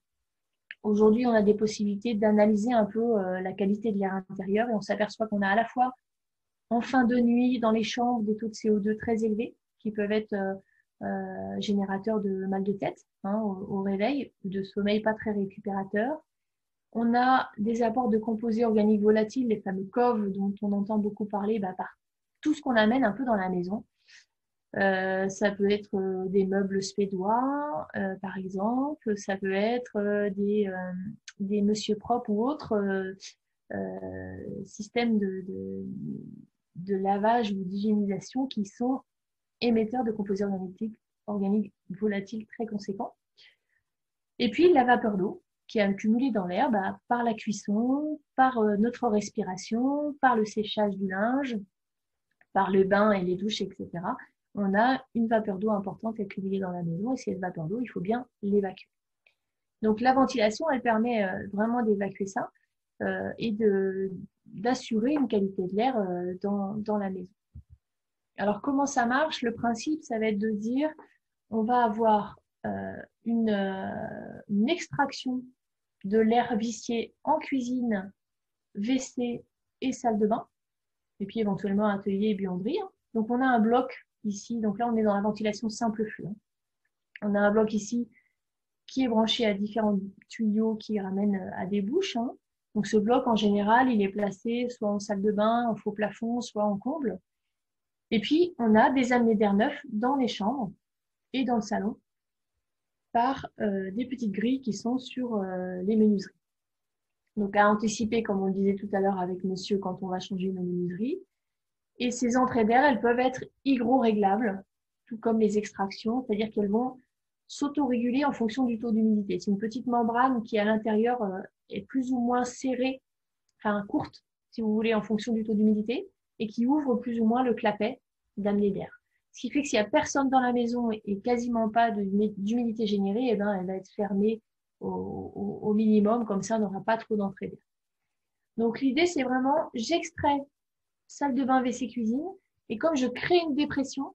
Aujourd'hui, on a des possibilités d'analyser un peu la qualité de l'air intérieur et on s'aperçoit qu'on a à la fois en fin de nuit dans les chambres des taux de CO2 très élevés qui peuvent être générateurs de mal de tête au réveil ou de sommeil pas très récupérateur. On a des apports de composés organiques volatiles, les fameux COV dont on entend beaucoup parler par tout ce qu'on amène un peu dans la maison. Ça peut être des meubles suédois, par exemple. Ça peut être des Monsieur Propre ou autres systèmes de lavage ou d'hygiénisation qui sont émetteurs de composés organiques volatiles très conséquents. Et puis la vapeur d'eau qui est accumulée dans l'air par la cuisson, par notre respiration, par le séchage du linge, par le bain et les douches, etc. On a une vapeur d'eau importante accumulée dans la maison et cette vapeur d'eau, il faut bien l'évacuer. Donc la ventilation, elle permet vraiment d'évacuer ça et d'assurer une qualité de l'air dans la maison. Alors comment ça marche? Le principe, ça va être de dire, on va avoir une extraction de l'air vicié en cuisine, WC et salle de bain, et puis éventuellement atelier et buanderie. Donc on a un bloc ici, donc là on est dans la ventilation simple flux. On a un bloc ici qui est branché à différents tuyaux qui ramènent à des bouches. Donc ce bloc en général, il est placé soit en salle de bain, en faux plafond, soit en comble. Et puis on a des amenés d'air neuf dans les chambres et dans le salon par des petites grilles qui sont sur les menuiseries. Donc à anticiper, comme on le disait tout à l'heure avec monsieur, quand on va changer une menuiserie. Et ces entrées d'air, elles peuvent être hygro-réglables, tout comme les extractions, c'est-à-dire qu'elles vont s'auto-réguler en fonction du taux d'humidité. C'est une petite membrane qui, à l'intérieur, est plus ou moins serrée, enfin courte, si vous voulez, en fonction du taux d'humidité, et qui ouvre plus ou moins le clapet d'amener d'air. Ce qui fait que s'il n'y a personne dans la maison et quasiment pas d'humidité générée, elle va être fermée au minimum, comme ça on n'aura pas trop d'entrée d'air. Donc l'idée, c'est vraiment, j'extrais salle de bain, WC, cuisine, et comme je crée une dépression,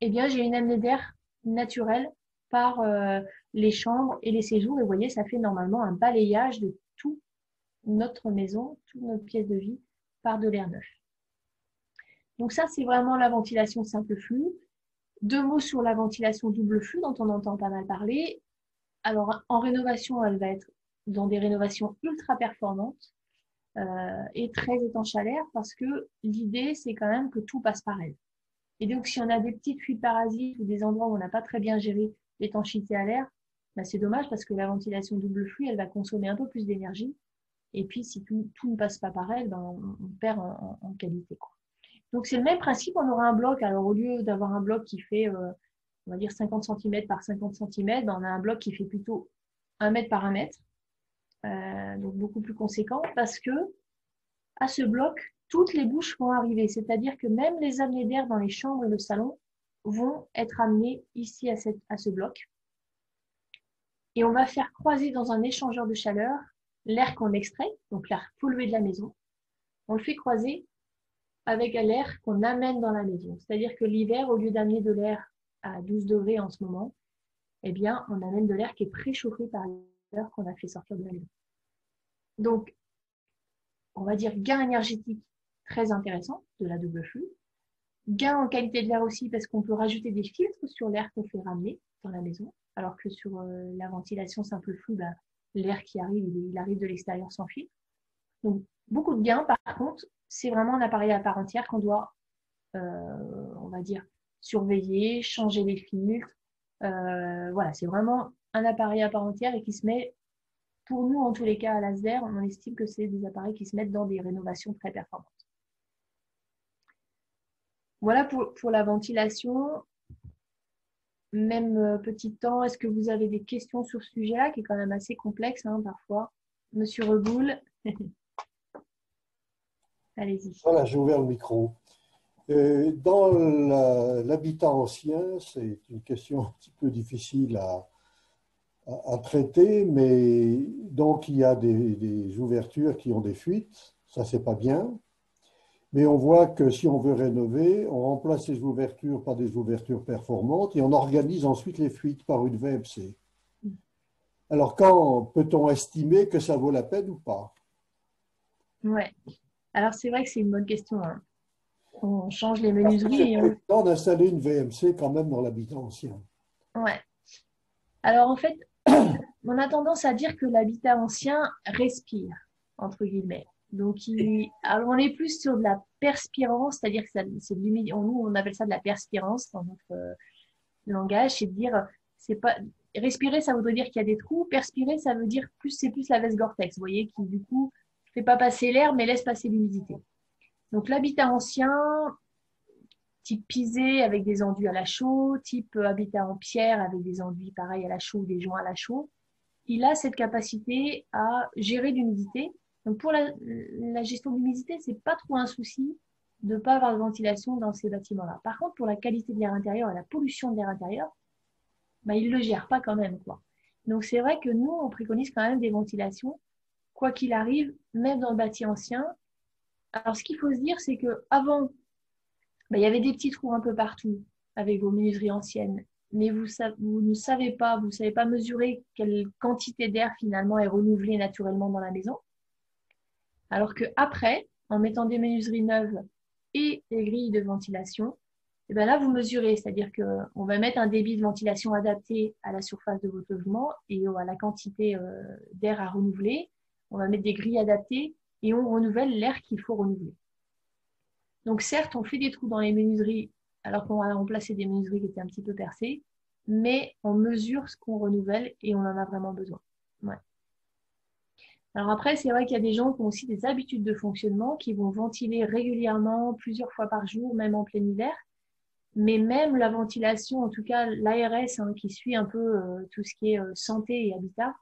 j'ai une amenée d'air naturelle par les chambres et les séjours, et vous voyez, ça fait normalement un balayage de toute notre maison, toute notre pièce de vie par de l'air neuf. Donc ça, c'est vraiment la ventilation simple flux. 2 mots sur la ventilation double flux dont on entend pas mal parler. Alors, en rénovation, elle va être dans des rénovations ultra performantes et très étanches à l'air parce que l'idée, c'est quand même que tout passe par elle. Et donc, si on a des petites fuites parasites ou des endroits où on n'a pas très bien géré l'étanchéité à l'air, c'est dommage parce que la ventilation double flux, elle va consommer un peu plus d'énergie. Et puis, si tout ne passe pas par elle, on perd en qualité, quoi. Donc, c'est le même principe. On aura un bloc. Alors, au lieu d'avoir un bloc qui fait, on va dire, 50 cm par 50 cm, on a un bloc qui fait plutôt 1 mètre par 1 mètre. Donc, beaucoup plus conséquent parce que à ce bloc, toutes les bouches vont arriver. C'est-à-dire que même les amenées d'air dans les chambres et le salon vont être amenées ici à ce bloc. Et on va faire croiser dans un échangeur de chaleur l'air qu'on extrait, donc l'air pollué de la maison. On le fait croiser avec l'air qu'on amène dans la maison. C'est-à-dire que l'hiver, au lieu d'amener de l'air à 12 degrés en ce moment, eh bien, on amène de l'air qui est préchauffé par l'air qu'on a fait sortir de la maison. Donc, on va dire gain énergétique très intéressant de la double flux. Gain en qualité de l'air aussi parce qu'on peut rajouter des filtres sur l'air qu'on fait ramener dans la maison, alors que sur la ventilation simple flux, bah, l'air qui arrive, il arrive de l'extérieur sans filtre. Donc, beaucoup de gains. Par contre, c'est vraiment un appareil à part entière qu'on doit, on va dire, surveiller, changer les filtres. Voilà, c'est vraiment un appareil à part entière et qui se met, pour nous en tous les cas à l'ASDER, on estime que c'est des appareils qui se mettent dans des rénovations très performantes. Voilà pour la ventilation. Même petit temps, est-ce que vous avez des questions sur ce sujet-là, qui est quand même assez complexe hein, parfois? Monsieur Reboul. Allez-y. Voilà, j'ai ouvert le micro. Dans l'habitat ancien, c'est une question un petit peu difficile à traiter, mais donc il y a des ouvertures qui ont des fuites, ça c'est pas bien. Mais on voit que si on veut rénover, on remplace les ouvertures par des ouvertures performantes et on organise ensuite les fuites par une VMC. Alors, quand peut-on estimer que ça vaut la peine ou pas? Ouais. Alors, c'est vrai que c'est une bonne question. Hein. On change les menuiseries. C'est le temps d'installer une VMC quand même dans l'habitat ancien. Ouais. Alors, en fait, on a tendance à dire que l'habitat ancien respire, entre guillemets. Donc, alors on est plus sur de la perspirance, c'est-à-dire que c'est de l'humidité. Nous, on appelle ça de la perspirance dans notre langage. C'est de dire, c'est pas respirer, ça voudrait dire qu'il y a des trous. Perspirer, ça veut dire c'est plus la veste Gore-Tex, vous voyez, qui du coup fait pas passer l'air, mais laisse passer l'humidité. Donc, l'habitat ancien, type pisé avec des enduits à la chaux, type habitat en pierre avec des enduits pareils à la chaux ou des joints à la chaux, il a cette capacité à gérer l'humidité. Donc pour la gestion de l'humidité, c'est pas trop un souci de ne pas avoir de ventilation dans ces bâtiments-là. Par contre, pour la qualité de l'air intérieur et la pollution de l'air intérieur, bah, il ne le gère pas quand même, quoi. Donc c'est vrai que nous, on préconise quand même des ventilations, quoi qu'il arrive, même dans le bâti ancien. Alors ce qu'il faut se dire, c'est qu'avant, bah, il y avait des petits trous un peu partout avec vos menuiseries anciennes, mais vous ne savez pas mesurer quelle quantité d'air finalement est renouvelée naturellement dans la maison. Alors qu'après, en mettant des menuiseries neuves et des grilles de ventilation, et ben là, vous mesurez, c'est-à-dire qu'on va mettre un débit de ventilation adapté à la surface de votre logement et à la quantité d'air à renouveler. On va mettre des grilles adaptées et on renouvelle l'air qu'il faut renouveler. Donc certes, on fait des trous dans les menuiseries alors qu'on va remplacer des menuiseries qui étaient un petit peu percées, mais on mesure ce qu'on renouvelle et on en a vraiment besoin. Ouais. Alors après, c'est vrai qu'il y a des gens qui ont aussi des habitudes de fonctionnement, qui vont ventiler régulièrement, plusieurs fois par jour, même en plein hiver. Mais même la ventilation, en tout cas l'ARS, hein, qui suit un peu tout ce qui est santé et habitat,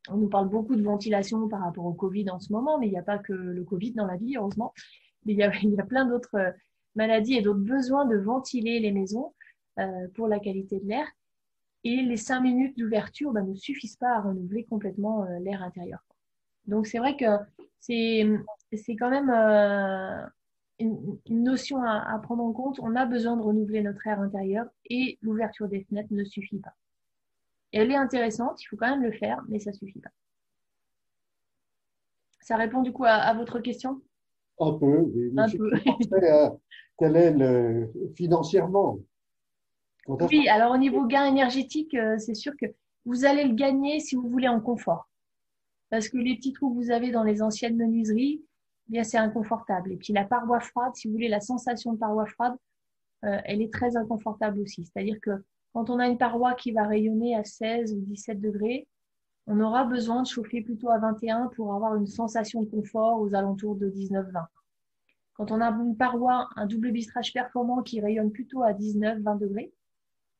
on nous parle beaucoup de ventilation par rapport au Covid en ce moment, mais il n'y a pas que le Covid dans la vie, heureusement. Mais il y a plein d'autres maladies et d'autres besoins de ventiler les maisons pour la qualité de l'air. Et les 5 minutes d'ouverture ne suffisent pas à renouveler complètement l'air intérieur. Donc, c'est vrai que c'est quand même une notion à prendre en compte. On a besoin de renouveler notre air intérieur et l'ouverture des fenêtres ne suffit pas. Et elle est intéressante, il faut quand même le faire, mais ça ne suffit pas. Ça répond du coup à votre question? Un peu, oui. Un peu. Quel est financièrement? Oui, alors au niveau gain énergétique, c'est sûr que vous allez le gagner si vous voulez en confort. Parce que les petits trous que vous avez dans les anciennes menuiseries, eh bien c'est inconfortable. Et puis la paroi froide, si vous voulez, la sensation de paroi froide, elle est très inconfortable aussi. C'est-à-dire que quand on a une paroi qui va rayonner à 16 ou 17 degrés, on aura besoin de chauffer plutôt à 21 pour avoir une sensation de confort aux alentours de 19-20. Quand on a une paroi, un double vitrage performant qui rayonne plutôt à 19-20 degrés,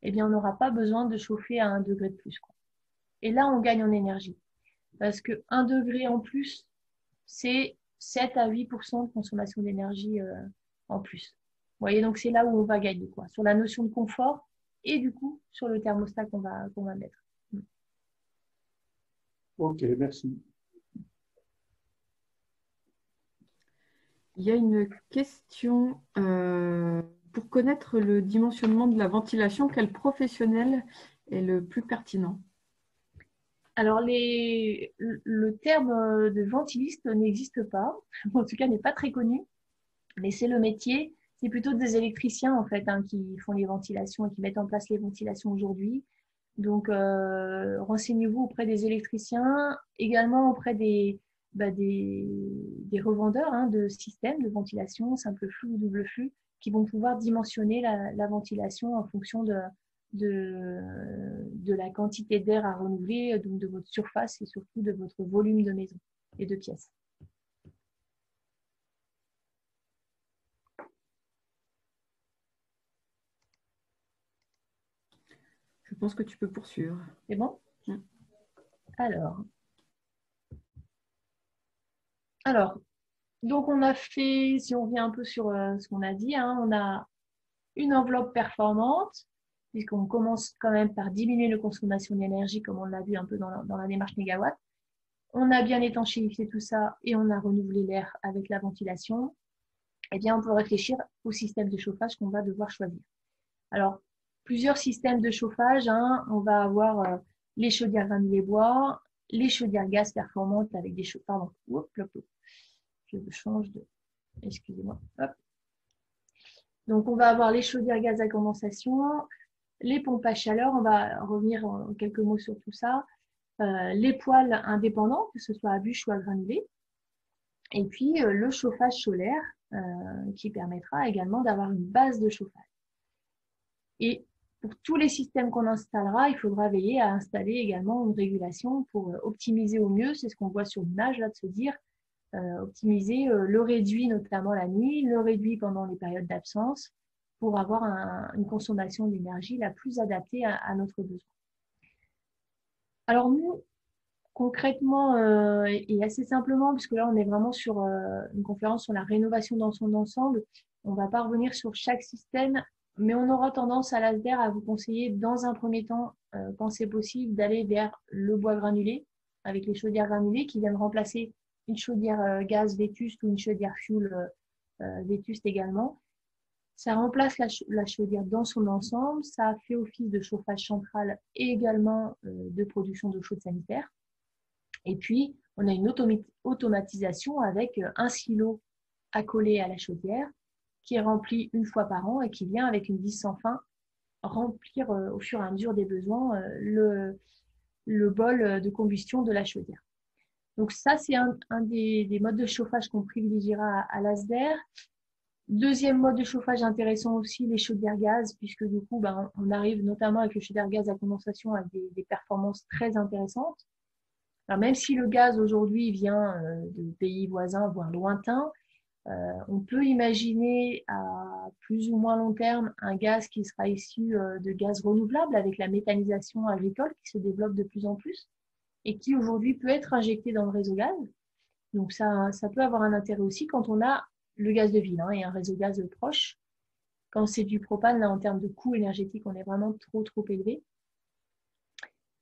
eh bien, on n'aura pas besoin de chauffer à 1 degré de plus, quoi. Et là, on gagne en énergie. Parce que 1 degré en plus, c'est 7 à 8% de consommation d'énergie en plus. Vous voyez, donc c'est là où on va gagner, quoi, sur la notion de confort et du coup, sur le thermostat qu'on va mettre. Ok, merci. Il y a une question pour connaître le dimensionnement de la ventilation, quel professionnel est le plus pertinent? Alors, le terme de ventiliste n'existe pas, en tout cas n'est pas très connu, mais c'est le métier, c'est plutôt des électriciens en fait hein, qui font les ventilations et qui mettent en place les ventilations aujourd'hui. Donc, renseignez-vous auprès des électriciens, également auprès des revendeurs hein, de systèmes de ventilation, simple flux ou double flux, qui vont pouvoir dimensionner la ventilation en fonction de la quantité d'air à renouveler, donc de votre surface et surtout de votre volume de maison et de pièces. Je pense que tu peux poursuivre. C'est bon? Alors, donc on a fait, si on revient un peu sur ce qu'on a dit, hein, on a une enveloppe performante, puisqu'on commence quand même par diminuer la consommation d'énergie, comme on l'a vu un peu dans la démarche mégawatt. On a bien étanchéifié tout ça et on a renouvelé l'air avec la ventilation. Eh bien, on peut réfléchir au système de chauffage qu'on va devoir choisir. Alors, plusieurs systèmes de chauffage. Hein. On va avoir les chaudières granulées bois, les chaudières gaz performantes avec des chaudières. Pardon, je change de. Excusez-moi. Hop. Donc, on va avoir les chaudières gaz à condensation, les pompes à chaleur. On va revenir en quelques mots sur tout ça. Les poêles indépendants, que ce soit à bûche ou à granulés. Et puis, le chauffage solaire qui permettra également d'avoir une base de chauffage. Et pour tous les systèmes qu'on installera, il faudra veiller à installer également une régulation pour optimiser au mieux, c'est ce qu'on voit sur l'image là, de se dire, optimiser le réduit notamment la nuit, le réduit pendant les périodes d'absence, pour avoir une consommation d'énergie la plus adaptée à notre besoin. Alors nous, concrètement et assez simplement, puisque là on est vraiment sur une conférence sur la rénovation dans son ensemble, on ne va pas revenir sur chaque système, mais on aura tendance à l'ASDER à vous conseiller dans un premier temps, quand c'est possible, d'aller vers le bois granulé, avec les chaudières granulées qui viennent remplacer une chaudière gaz vétuste ou une chaudière fuel vétuste également. Ça remplace la chaudière dans son ensemble, ça fait office de chauffage central et également de production d'eau chaude sanitaire. Et puis, on a une automatisation avec un silo accolé à la chaudière qui est rempli une fois par an et qui vient avec une vis sans fin remplir au fur et à mesure des besoins le bol de combustion de la chaudière. Donc ça, c'est un des modes de chauffage qu'on privilégiera à l'ASDER. Deuxième mode de chauffage intéressant aussi, les chaudières gaz, puisque du coup, on arrive notamment avec les chaudières gaz à condensation avec des performances très intéressantes. Alors même si le gaz aujourd'hui vient de pays voisins, voire lointains, on peut imaginer à plus ou moins long terme un gaz qui sera issu de gaz renouvelable avec la méthanisation agricole qui se développe de plus en plus et qui aujourd'hui peut être injecté dans le réseau gaz. Donc ça peut avoir un intérêt aussi quand on a le gaz de ville et un réseau gaz proche. Quand c'est du propane, là, en termes de coût énergétique, on est vraiment trop élevé.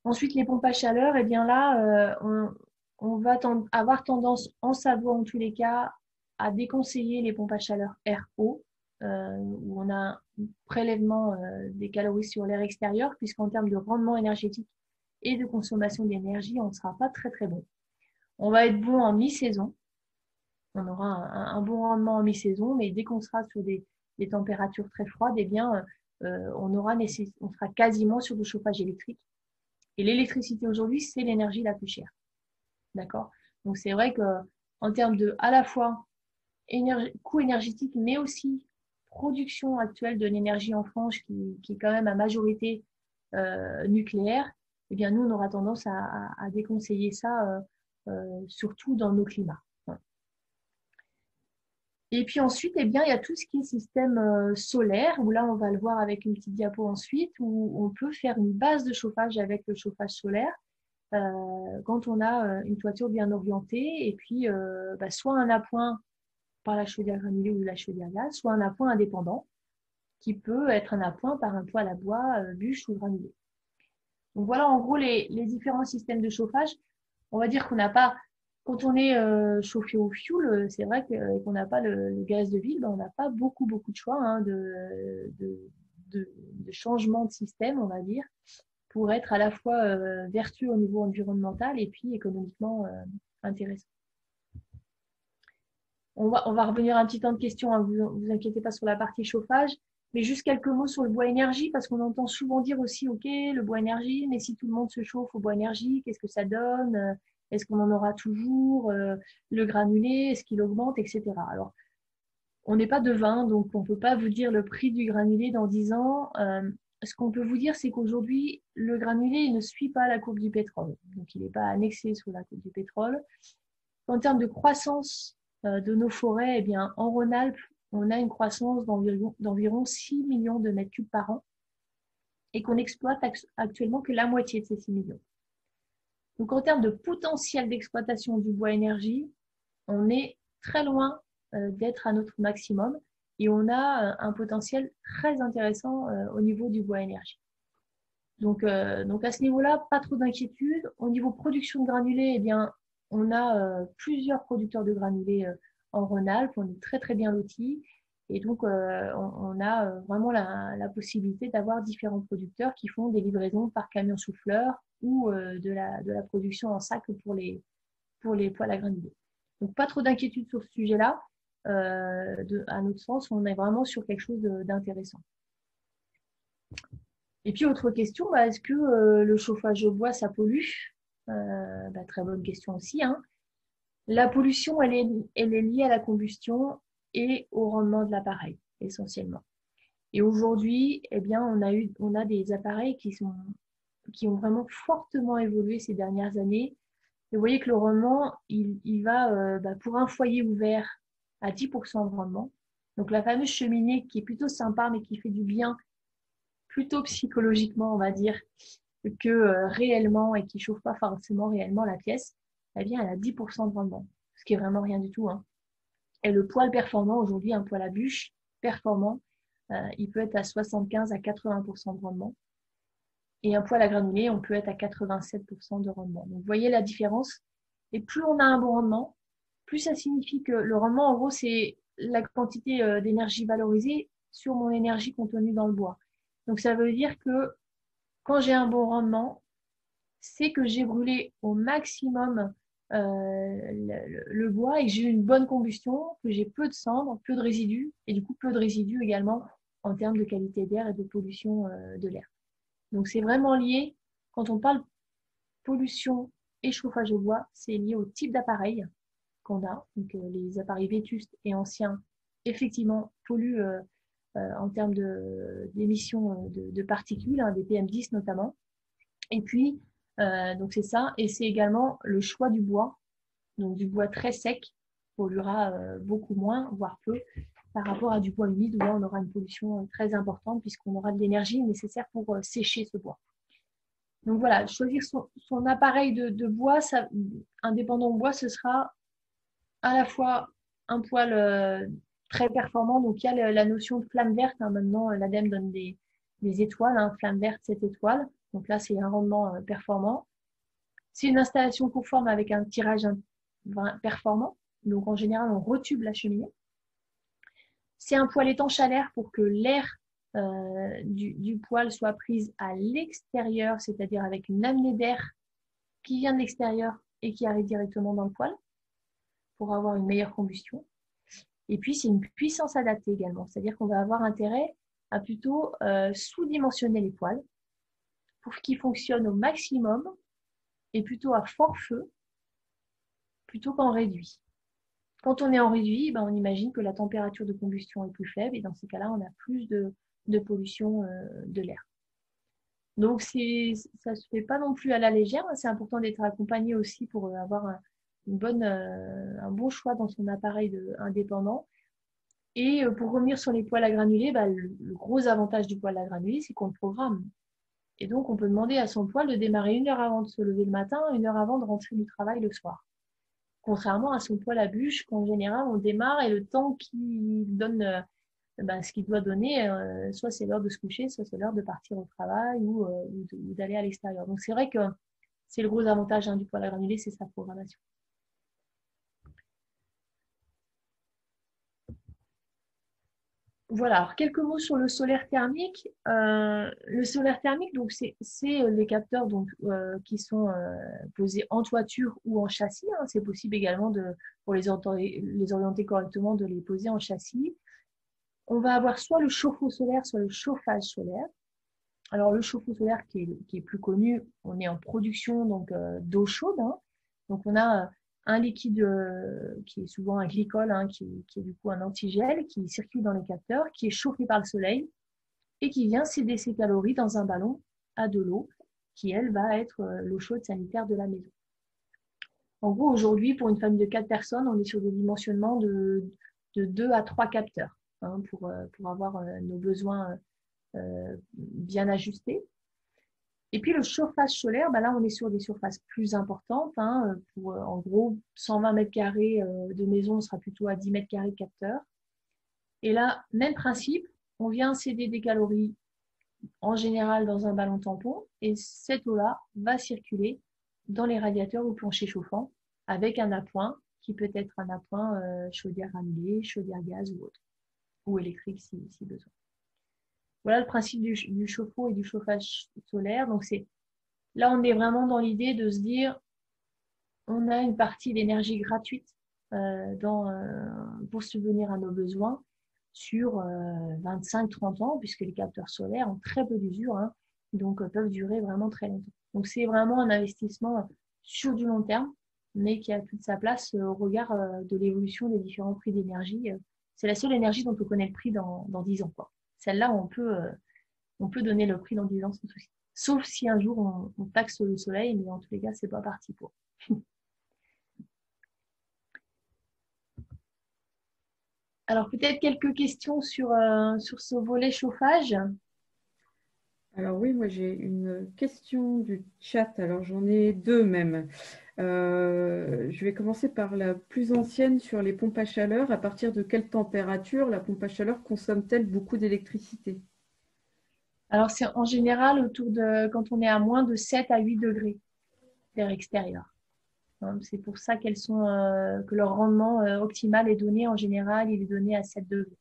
Ensuite, les pompes à chaleur, eh bien là, on va avoir tendance, en Savoie en tous les cas, à déconseiller les pompes à chaleur RO, où on a un prélèvement des calories sur l'air extérieur, puisqu'en termes de rendement énergétique et de consommation d'énergie, on ne sera pas très bon. On va être bon en mi-saison. On aura un bon rendement en mi-saison, mais dès qu'on sera sur des températures très froides, eh bien, on sera quasiment sur du chauffage électrique. Et l'électricité aujourd'hui, c'est l'énergie la plus chère. D'accord? Donc, c'est vrai qu'en termes de, à la fois, coût énergétique, mais aussi production actuelle de l'énergie en France, qui est quand même à majorité nucléaire, eh bien, nous, on aura tendance à déconseiller ça, surtout dans nos climats. Et puis ensuite, eh bien, il y a tout ce qui est système solaire, où là, on va le voir avec une petite diapo ensuite, où on peut faire une base de chauffage avec le chauffage solaire quand on a une toiture bien orientée, et puis soit un appoint par la chaudière granulée ou la chaudière gaz, soit un appoint indépendant, qui peut être un appoint par un poêle à bois, bûche ou granulé. Donc voilà en gros les différents systèmes de chauffage. On va dire qu'on n'a pas Quand on est chauffé au fioul, c'est vrai qu'on n'a pas le gaz de ville, ben, on n'a pas beaucoup de choix hein, de changement de système, on va dire, pour être à la fois vertueux au niveau environnemental et puis économiquement intéressant. On va revenir un petit temps de questions, hein, vous inquiétez pas sur la partie chauffage, mais juste quelques mots sur le bois énergie, parce qu'on entend souvent dire aussi, OK, le bois énergie, mais si tout le monde se chauffe au bois énergie, qu'est-ce que ça donne? Est-ce qu'on en aura toujours? Le granulé, est-ce qu'il augmente, etc. Alors, on n'est pas devin, donc on ne peut pas vous dire le prix du granulé dans 10 ans. Ce qu'on peut vous dire, c'est qu'aujourd'hui, le granulé ne suit pas la courbe du pétrole. Donc, il n'est pas annexé sur la courbe du pétrole. En termes de croissance de nos forêts, eh bien, en Rhône-Alpes, on a une croissance d'environ 6 millions de mètres cubes par an et qu'on exploite actuellement que la moitié de ces 6 millions. Donc, en termes de potentiel d'exploitation du bois énergie, on est très loin d'être à notre maximum et on a un potentiel très intéressant au niveau du bois énergie. Donc à ce niveau-là, pas trop d'inquiétude. Au niveau production de granulés, eh bien, on a plusieurs producteurs de granulés en Rhône-Alpes, on est très très bien lotis et donc on a vraiment la possibilité d'avoir différents producteurs qui font des livraisons par camion souffleur ou de la production en sac pour les poêles à granulés. Donc pas trop d'inquiétude sur ce sujet-là. À notre sens, on est vraiment sur quelque chose d'intéressant. Et puis, autre question, est-ce que le chauffage au bois, ça pollue? Très bonne question aussi. Hein. La pollution, elle est liée à la combustion et au rendement de l'appareil, essentiellement. Et aujourd'hui, eh bien, on a des appareils qui ont vraiment fortement évolué ces dernières années. Et vous voyez que le rendement, il va pour un foyer ouvert à 10% de rendement. Donc, la fameuse cheminée qui est plutôt sympa, mais qui fait du bien plutôt psychologiquement, on va dire, que réellement et qui ne chauffe pas forcément réellement la pièce, eh bien, elle a 10% de rendement, ce qui est vraiment rien du tout. Hein. Et le poêle performant, aujourd'hui, un poêle à bûche performant, il peut être à 75 à 80% de rendement. Et un poêle à granulés, on peut être à 87% de rendement. Donc, vous voyez la différence. Et plus on a un bon rendement, plus ça signifie que le rendement, en gros, c'est la quantité d'énergie valorisée sur mon énergie contenue dans le bois. Donc, ça veut dire que quand j'ai un bon rendement, c'est que j'ai brûlé au maximum le bois et que j'ai eu une bonne combustion, que j'ai peu de cendres, peu de résidus, et du coup, peu de résidus également en termes de qualité d'air et de pollution de l'air. Donc, c'est vraiment lié, quand on parle pollution et chauffage au bois, c'est lié au type d'appareil qu'on a. Donc, les appareils vétustes et anciens, effectivement, polluent en termes d'émissions de particules, hein, des PM10 notamment. Et puis, donc c'est ça. Et c'est également le choix du bois. Donc, du bois très sec polluera beaucoup moins, voire peu, par rapport à du bois humide où là, on aura une pollution très importante puisqu'on aura de l'énergie nécessaire pour sécher ce bois. Donc voilà, choisir son appareil de bois, indépendant de bois, ce sera à la fois un poêle très performant. Donc il y a la notion de flamme verte. Hein, maintenant, l'ADEME donne des étoiles, hein, flamme verte, 7 étoiles. Donc là, c'est un rendement performant. C'est une installation conforme avec un tirage performant. Donc en général, on retube la cheminée. C'est un poêle étanche à l'air pour que l'air du poêle soit prise à l'extérieur, c'est-à-dire avec une amenée d'air qui vient de l'extérieur et qui arrive directement dans le poêle pour avoir une meilleure combustion. Et puis, c'est une puissance adaptée également, c'est-à-dire qu'on va avoir intérêt à plutôt sous-dimensionner les poêles pour qu'ils fonctionnent au maximum et plutôt à fort feu plutôt qu'en réduit. Quand on est en réduit, on imagine que la température de combustion est plus faible et dans ces cas-là, on a plus de pollution de l'air. Donc, ça ne se fait pas non plus à la légère. C'est important d'être accompagné aussi pour avoir un bon choix dans son appareil indépendant. Et pour revenir sur les poêles à granulés, le gros avantage du poêle à granulés, c'est qu'on le programme. Et donc, on peut demander à son poêle de démarrer 1 heure avant de se lever le matin, 1 heure avant de rentrer du travail le soir. Contrairement à son poêle à bûche, qu'en général, on démarre et le temps qu'il donne ce qu'il doit donner, soit c'est l'heure de se coucher, soit c'est l'heure de partir au travail ou d'aller à l'extérieur. Donc, c'est vrai que c'est le gros avantage du poêle à granulés, c'est sa programmation. Voilà, alors quelques mots sur le solaire thermique. Le solaire thermique, donc c'est les capteurs donc, qui sont posés en toiture ou en châssis, hein. C'est possible également pour les orienter correctement de les poser en châssis. On va avoir soit le chauffe-eau solaire, soit le chauffage solaire. Alors le chauffe-eau solaire qui est plus connu, on est en production donc d'eau chaude, hein. Donc on a un liquide qui est souvent un glycol, hein, qui est du coup un antigel, qui circule dans les capteurs, qui est chauffé par le soleil et qui vient céder ses calories dans un ballon à de l'eau, qui elle va être l'eau chaude sanitaire de la maison. En gros, aujourd'hui, pour une famille de 4 personnes, on est sur des dimensionnements de 2 à 3 capteurs, hein, pour avoir nos besoins bien ajustés. Et puis le chauffage solaire, bah là on est sur des surfaces plus importantes, hein, pour en gros 120 mètres carrés de maison, on sera plutôt à 10 mètres carrés de capteur. Et là, même principe, on vient céder des calories en général dans un ballon tampon et cette eau-là va circuler dans les radiateurs ou planchers chauffants avec un appoint qui peut être un appoint chaudière granulée, chaudière gaz ou autre, ou électrique si besoin. Voilà le principe du chauffe-eau et du chauffage solaire. Donc là, on est vraiment dans l'idée de se dire, on a une partie d'énergie gratuite pour subvenir à nos besoins sur 25-30 ans, puisque les capteurs solaires ont très peu d'usure, hein, donc peuvent durer vraiment très longtemps. Donc c'est vraiment un investissement sur du long terme, mais qui a toute sa place au regard de l'évolution des différents prix d'énergie. C'est la seule énergie dont on connaît le prix dans 10 ans, quoi. Celle-là, on peut donner le prix dans 10 ans sans souci. Sauf si un jour on taxe le soleil, mais en tous les cas, c'est pas parti pour. Alors peut-être quelques questions sur ce volet chauffage. Alors oui, moi j'ai une question du chat, alors j'en ai deux même. Je vais commencer par la plus ancienne sur les pompes à chaleur. À partir de quelle température la pompe à chaleur consomme-t-elle beaucoup d'électricité? Alors c'est en général quand on est à moins de 7 à 8 degrés d'air extérieur. C'est pour ça que leur rendement optimal est donné en général, il est donné à 7 degrés.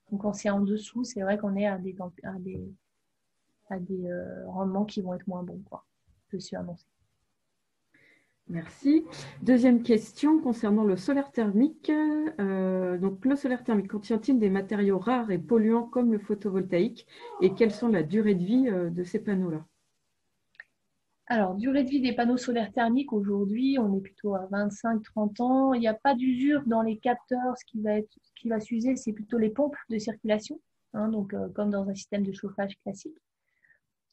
Donc quand c'est en dessous, c'est vrai qu'on est à des rendements qui vont être moins bons, quoi, que ceux annoncés. Merci. Deuxième question concernant le solaire thermique. Donc, le solaire thermique contient-il des matériaux rares et polluants comme le photovoltaïque? Et quelles sont la durée de vie de ces panneaux-là? Alors, durée de vie des panneaux solaires thermiques, aujourd'hui, on est plutôt à 25-30 ans. Il n'y a pas d'usure dans les capteurs. Ce qui va s'user, c'est plutôt les pompes de circulation, hein, donc comme dans un système de chauffage classique.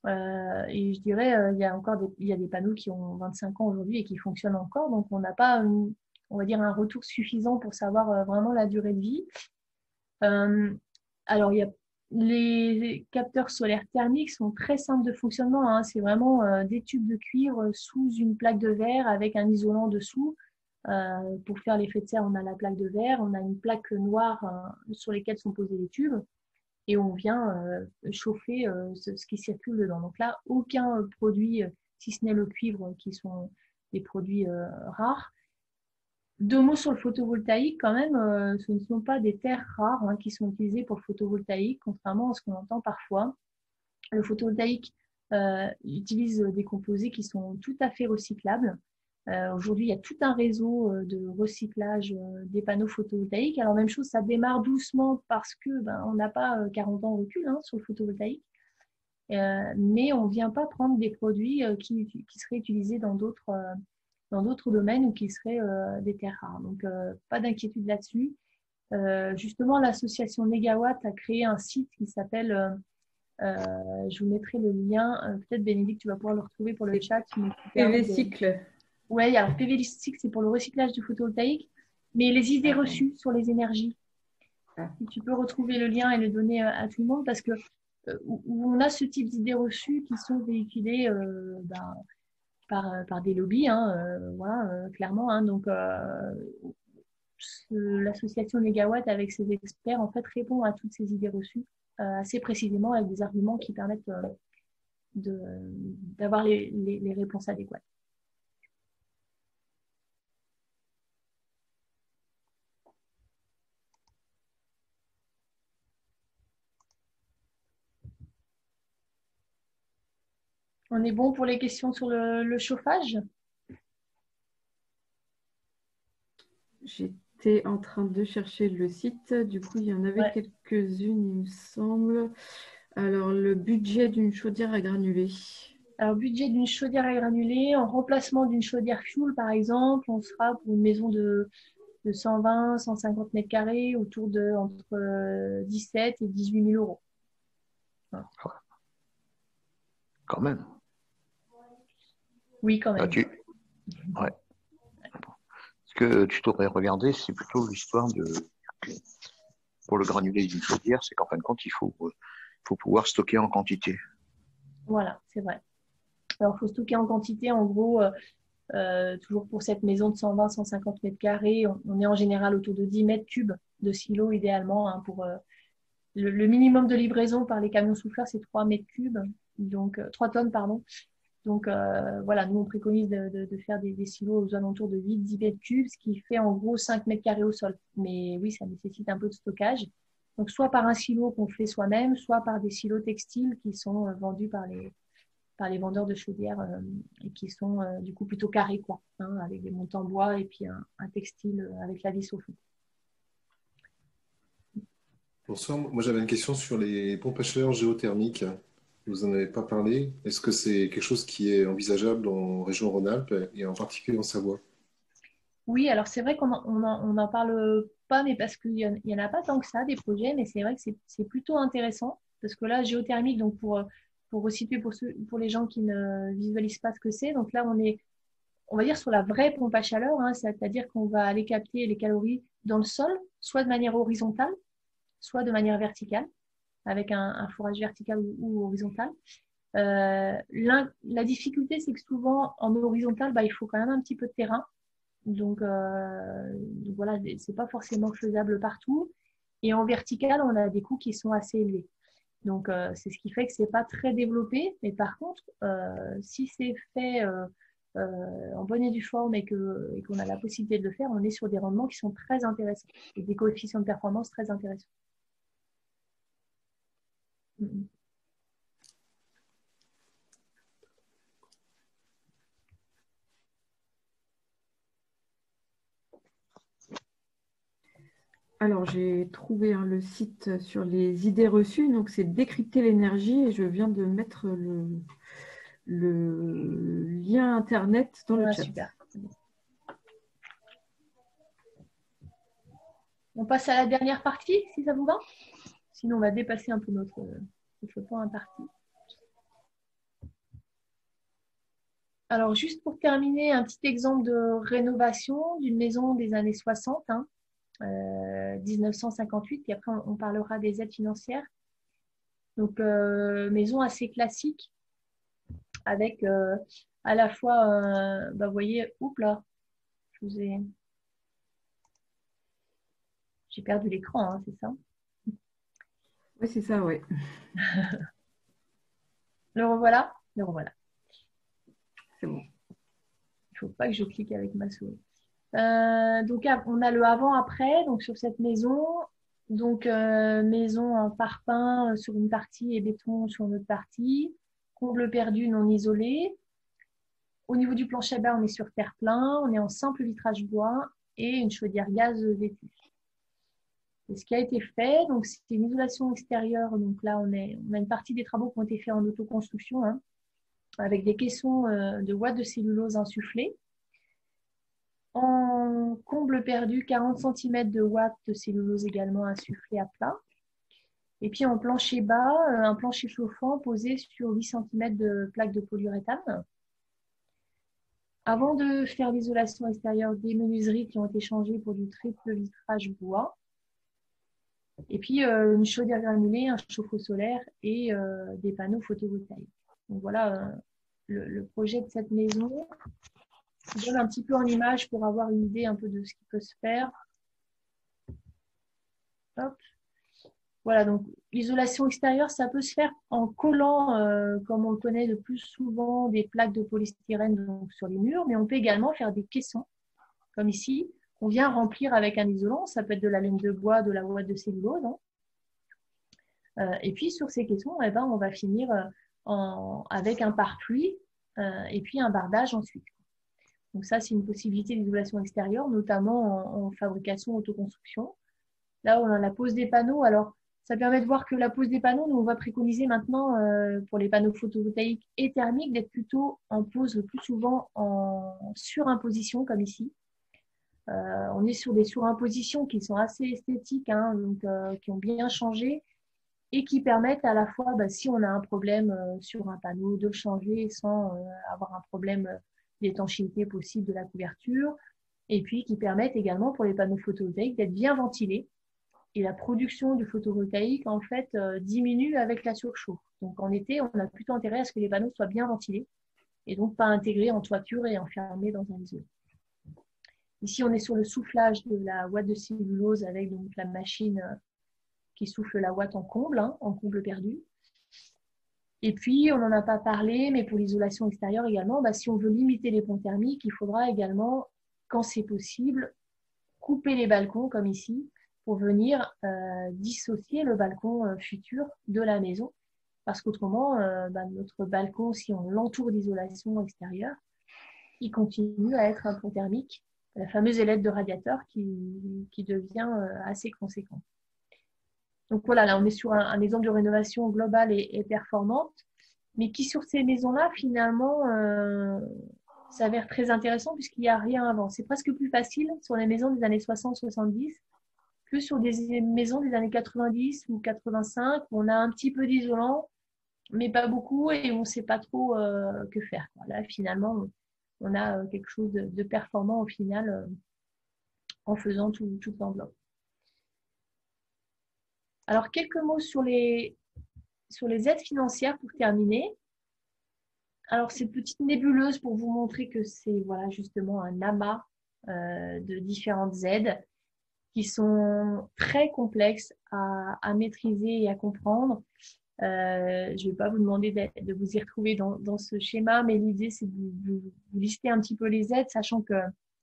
Et je dirais, il y a des panneaux qui ont 25 ans aujourd'hui et qui fonctionnent encore. Donc, on n'a pas, on va dire, un retour suffisant pour savoir vraiment la durée de vie. Alors, les capteurs solaires thermiques sont très simples de fonctionnement, hein. C'est vraiment des tubes de cuivre sous une plaque de verre avec un isolant dessous. Pour faire l'effet de serre, on a la plaque de verre, on a une plaque noire sur lesquelles sont posés les tubes et on vient chauffer ce qui circule dedans. Donc là, aucun produit, si ce n'est le cuivre, qui sont des produits rares. Deux mots sur le photovoltaïque, quand même, ce ne sont pas des terres rares, hein, qui sont utilisées pour le photovoltaïque, contrairement à ce qu'on entend parfois. Le photovoltaïque utilise des composés qui sont tout à fait recyclables. Aujourd'hui, il y a tout un réseau de recyclage des panneaux photovoltaïques. Alors, même chose, ça démarre doucement parce que on n'a pas 40 ans de recul, hein, sur le photovoltaïque. Mais on ne vient pas prendre des produits qui seraient utilisés dans d'autres domaines ou qui seraient des terres rares. Donc, pas d'inquiétude là-dessus. Justement, l'association Négawatt a créé un site qui s'appelle, je vous mettrai le lien, peut-être Bénédicte, tu vas pouvoir le retrouver pour le chat. PV Cycle. Oui, alors PV Cycle, c'est pour le recyclage du photovoltaïque, mais les idées reçues sur les énergies. Si tu peux retrouver le lien et le donner à tout le monde, parce que où on a ce type d'idées reçues qui sont véhiculées par des lobbies, hein, voilà, clairement. Hein, donc, l'association Négawatt, avec ses experts, en fait, répond à toutes ces idées reçues assez précisément avec des arguments qui permettent d'avoir les réponses adéquates. On est bon pour les questions sur le chauffage? J'étais en train de chercher le site. Du coup, il y en avait quelques-unes, il me semble. Alors, le budget d'une chaudière à granulés. Alors, budget d'une chaudière à granulés, en remplacement d'une chaudière fuel, par exemple, on sera pour une maison de 120, 150 mètres carrés, autour de entre 17 et 18 000 euros. Voilà. Quand même. Oui, quand même. Ouais. Ce que tu devrais regarder, c'est plutôt l'histoire de... Pour le granulé d'une chaudière, c'est qu'en fin de compte, il faut pouvoir stocker en quantité. Voilà, c'est vrai. Alors, il faut stocker en quantité, en gros, toujours pour cette maison de 120, 150 mètres carrés, on est en général autour de 10 mètres cubes de silo, idéalement. Hein, pour, le minimum de livraison par les camions souffleurs, c'est 3 mètres cubes, donc 3 tonnes, pardon. Donc, voilà, nous, on préconise de faire des silos aux alentours de 8-10 mètres cubes, ce qui fait en gros 5 mètres carrés au sol. Mais oui, ça nécessite un peu de stockage. Donc, soit par un silo qu'on fait soi-même, soit par des silos textiles qui sont vendus par les vendeurs de chaudières et qui sont du coup plutôt carrés, quoi, hein, avec des montants en bois et puis un textile avec la vis au fond. Bonsoir, moi j'avais une question sur les pompes à chaleur géothermiques. Vous n'en avez pas parlé. Est-ce que c'est quelque chose qui est envisageable en région Rhône-Alpes et en particulier en Savoie? Oui, alors c'est vrai qu'on n'en parle pas, mais parce qu'il n'y en a pas tant que ça, des projets, mais c'est vrai que c'est plutôt intéressant, parce que là, géothermique, donc pour resituer pour les gens qui ne visualisent pas ce que c'est, donc là, on va dire sur la vraie pompe à chaleur, hein, c'est-à-dire qu'on va aller capter les calories dans le sol, soit de manière horizontale, soit de manière verticale, avec un forage vertical ou horizontal. La difficulté, c'est que souvent, en horizontal, il faut quand même un petit peu de terrain. Donc voilà, c'est pas forcément faisable partout. Et en vertical, on a des coûts qui sont assez élevés. Donc c'est ce qui fait que c'est pas très développé. Mais par contre, si c'est fait en bonne et due forme et qu'on a la possibilité de le faire, on est sur des rendements qui sont très intéressants et des coefficients de performance très intéressants. Alors, j'ai trouvé le site sur les idées reçues. Donc, c'est décrypter l'énergie et je viens de mettre le lien Internet dans le chat. Super. On passe à la dernière partie, si ça vous va. Sinon, on va dépasser un peu notre temps imparti. Alors, juste pour terminer, un petit exemple de rénovation d'une maison des années 60, 1958, puis après, on parlera des aides financières. Donc, maison assez classique, avec à la fois, vous voyez, oups là, j'ai perdu l'écran, hein, c'est ça? Oui, c'est ça, oui. Le revoilà? Le revoilà. C'est bon. Il ne faut pas que je clique avec ma souris. Donc, on a le avant-après, donc sur cette maison. Donc, maison en parpaing sur une partie et béton sur une autre partie. Comble perdu non isolé. Au niveau du plancher bas, on est sur terre-plein. On est en simple vitrage bois et une chaudière gaz vétue. Et ce qui a été fait, donc c'est une isolation extérieure. Donc là, on a une partie des travaux qui ont été faits en autoconstruction, hein, avec des caissons de ouate de cellulose insufflée. En comble perdu, 40 cm de ouate de cellulose également insufflée à plat. Et puis en plancher bas, un plancher chauffant posé sur 8 cm de plaques de polyuréthane. Avant de faire l'isolation extérieure, des menuiseries qui ont été changées pour du triple vitrage bois. Et puis une chaudière granulée, un chauffe-eau solaire et des panneaux photovoltaïques. Donc voilà le projet de cette maison. Je donne un petit peu en image pour avoir une idée un peu de ce qui peut se faire. Hop. Voilà, donc l'isolation extérieure, ça peut se faire en collant, comme on le connaît le plus souvent, des plaques de polystyrène donc, sur les murs, mais on peut également faire des caissons, comme ici, qu'on vient remplir avec un isolant. Ça peut être de la laine de bois, de la ouate de cellulose. Hein. Et puis sur ces caissons, on va finir avec un pare-pluie et puis un bardage ensuite. Donc ça, c'est une possibilité d'isolation extérieure, notamment en fabrication, autoconstruction. Là, on a la pose des panneaux. Alors, ça permet de voir que la pose des panneaux, nous, on va préconiser maintenant pour les panneaux photovoltaïques et thermiques d'être plutôt en pose le plus souvent en surimposition, comme ici. On est sur des surimpositions qui sont assez esthétiques, hein, donc, qui ont bien changé et qui permettent à la fois, si on a un problème sur un panneau, de le changer sans avoir un problème d'étanchéité possible de la couverture, et puis qui permettent également pour les panneaux photovoltaïques d'être bien ventilés. Et la production du photovoltaïque, en fait, diminue avec la surchauffe. Donc, en été, on a plutôt intérêt à ce que les panneaux soient bien ventilés et donc pas intégrés en toiture et enfermés dans un isolant. Ici, on est sur le soufflage de la ouate de cellulose avec donc, la machine qui souffle la ouate en comble perdu. Et puis, on n'en a pas parlé, mais pour l'isolation extérieure également, si on veut limiter les ponts thermiques, il faudra également, quand c'est possible, couper les balcons, comme ici, pour venir dissocier le balcon futur de la maison. Parce qu'autrement, notre balcon, si on l'entoure d'isolation extérieure, il continue à être un pont thermique, la fameuse ailette de radiateur qui devient assez conséquente. Donc voilà, là on est sur un exemple de rénovation globale et performante, mais qui sur ces maisons-là, finalement, s'avère très intéressant puisqu'il n'y a rien avant. C'est presque plus facile sur les maisons des années 60-70 que sur des maisons des années 90 ou 85 où on a un petit peu d'isolant, mais pas beaucoup et on ne sait pas trop que faire. Là, finalement, on a quelque chose de performant au final en faisant toute l'enveloppe. Alors, quelques mots sur les aides financières pour terminer. Alors, cette petite nébuleuse pour vous montrer que c'est voilà, justement un amas de différentes aides qui sont très complexes à maîtriser et à comprendre. Je ne vais pas vous demander de vous y retrouver dans ce schéma, mais l'idée, c'est de vous lister un petit peu les aides, sachant que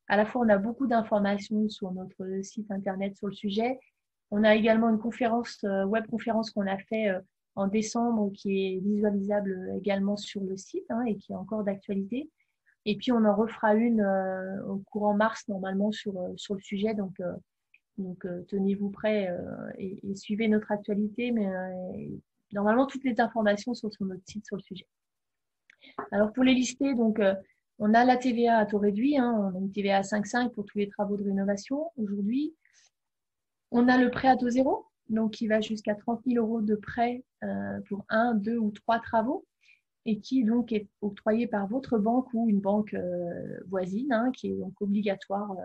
à la fois, on a beaucoup d'informations sur notre site internet sur le sujet. On a également une conférence, web conférence qu'on a fait en décembre qui est visualisable également sur le site et qui est encore d'actualité. Et puis, on en refera une au courant mars normalement sur le sujet. Donc tenez-vous prêts et suivez notre actualité. Mais normalement, toutes les informations sont sur notre site sur le sujet. Alors, pour les lister, donc, on a la TVA à taux réduit. On a une TVA à 5,5 pour tous les travaux de rénovation aujourd'hui. On a le prêt à taux zéro, donc qui va jusqu'à 30 000 € de prêt pour 1, 2 ou 3 travaux et qui donc est octroyé par votre banque ou une banque voisine, qui est donc obligatoire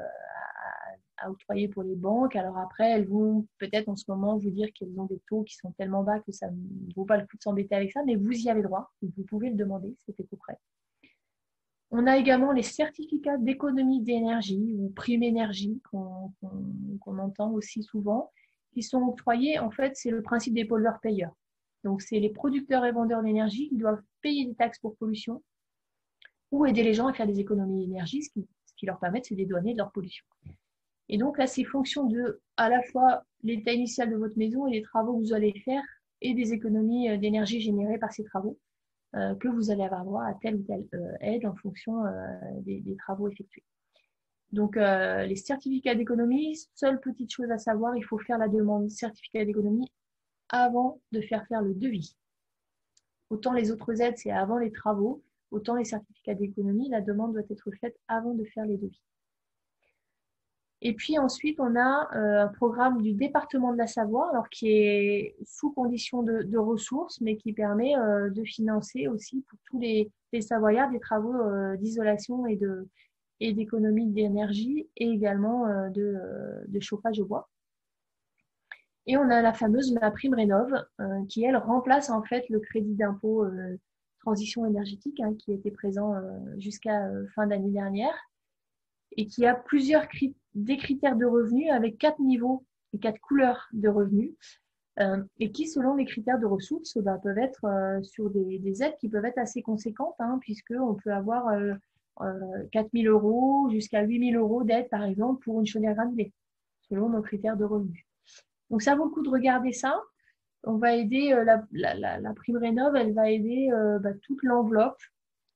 à octroyer pour les banques. Alors après, elles vont peut-être en ce moment vous dire qu'elles ont des taux qui sont tellement bas que ça ne vaut pas le coup de s'embêter avec ça, mais vous y avez droit, vous pouvez le demander, c'est au prêt. On a également les certificats d'économie d'énergie ou prime énergie qu'on entend aussi souvent, qui sont octroyés. En fait, c'est le principe des pollueurs-payeurs. Donc, c'est les producteurs et vendeurs d'énergie qui doivent payer des taxes pour pollution ou aider les gens à faire des économies d'énergie, ce qui leur permet de se dédouaner de leur pollution. Et donc, là, c'est fonction de à la fois l'état initial de votre maison et les travaux que vous allez faire et des économies d'énergie générées par ces travaux. Que vous allez avoir droit à telle ou telle aide en fonction des travaux effectués. Donc, les certificats d'économie, seule petite chose à savoir, il faut faire la demande certificat d'économie avant de faire le devis. Autant les autres aides, c'est avant les travaux, autant les certificats d'économie, la demande doit être faite avant de faire les devis. Et puis ensuite, on a un programme du département de la Savoie, alors qui est sous condition de ressources, mais qui permet de financer aussi pour tous les Savoyards des travaux d'isolation et d'économie d'énergie et également de chauffage au bois. Et on a la fameuse MaPrimeRénov' qui, elle, remplace en fait le crédit d'impôt transition énergétique qui était présent jusqu'à fin d'année dernière et qui a des critères de revenus avec 4 niveaux et 4 couleurs de revenus et qui, selon les critères de ressources, peuvent être sur des aides qui peuvent être assez conséquentes puisqu'on peut avoir 4 000 € jusqu'à 8 000 € d'aide, par exemple, pour une chaudière granulée, selon nos critères de revenus. Donc, ça vaut le coup de regarder ça. on va aider la prime rénov, elle va aider toute l'enveloppe,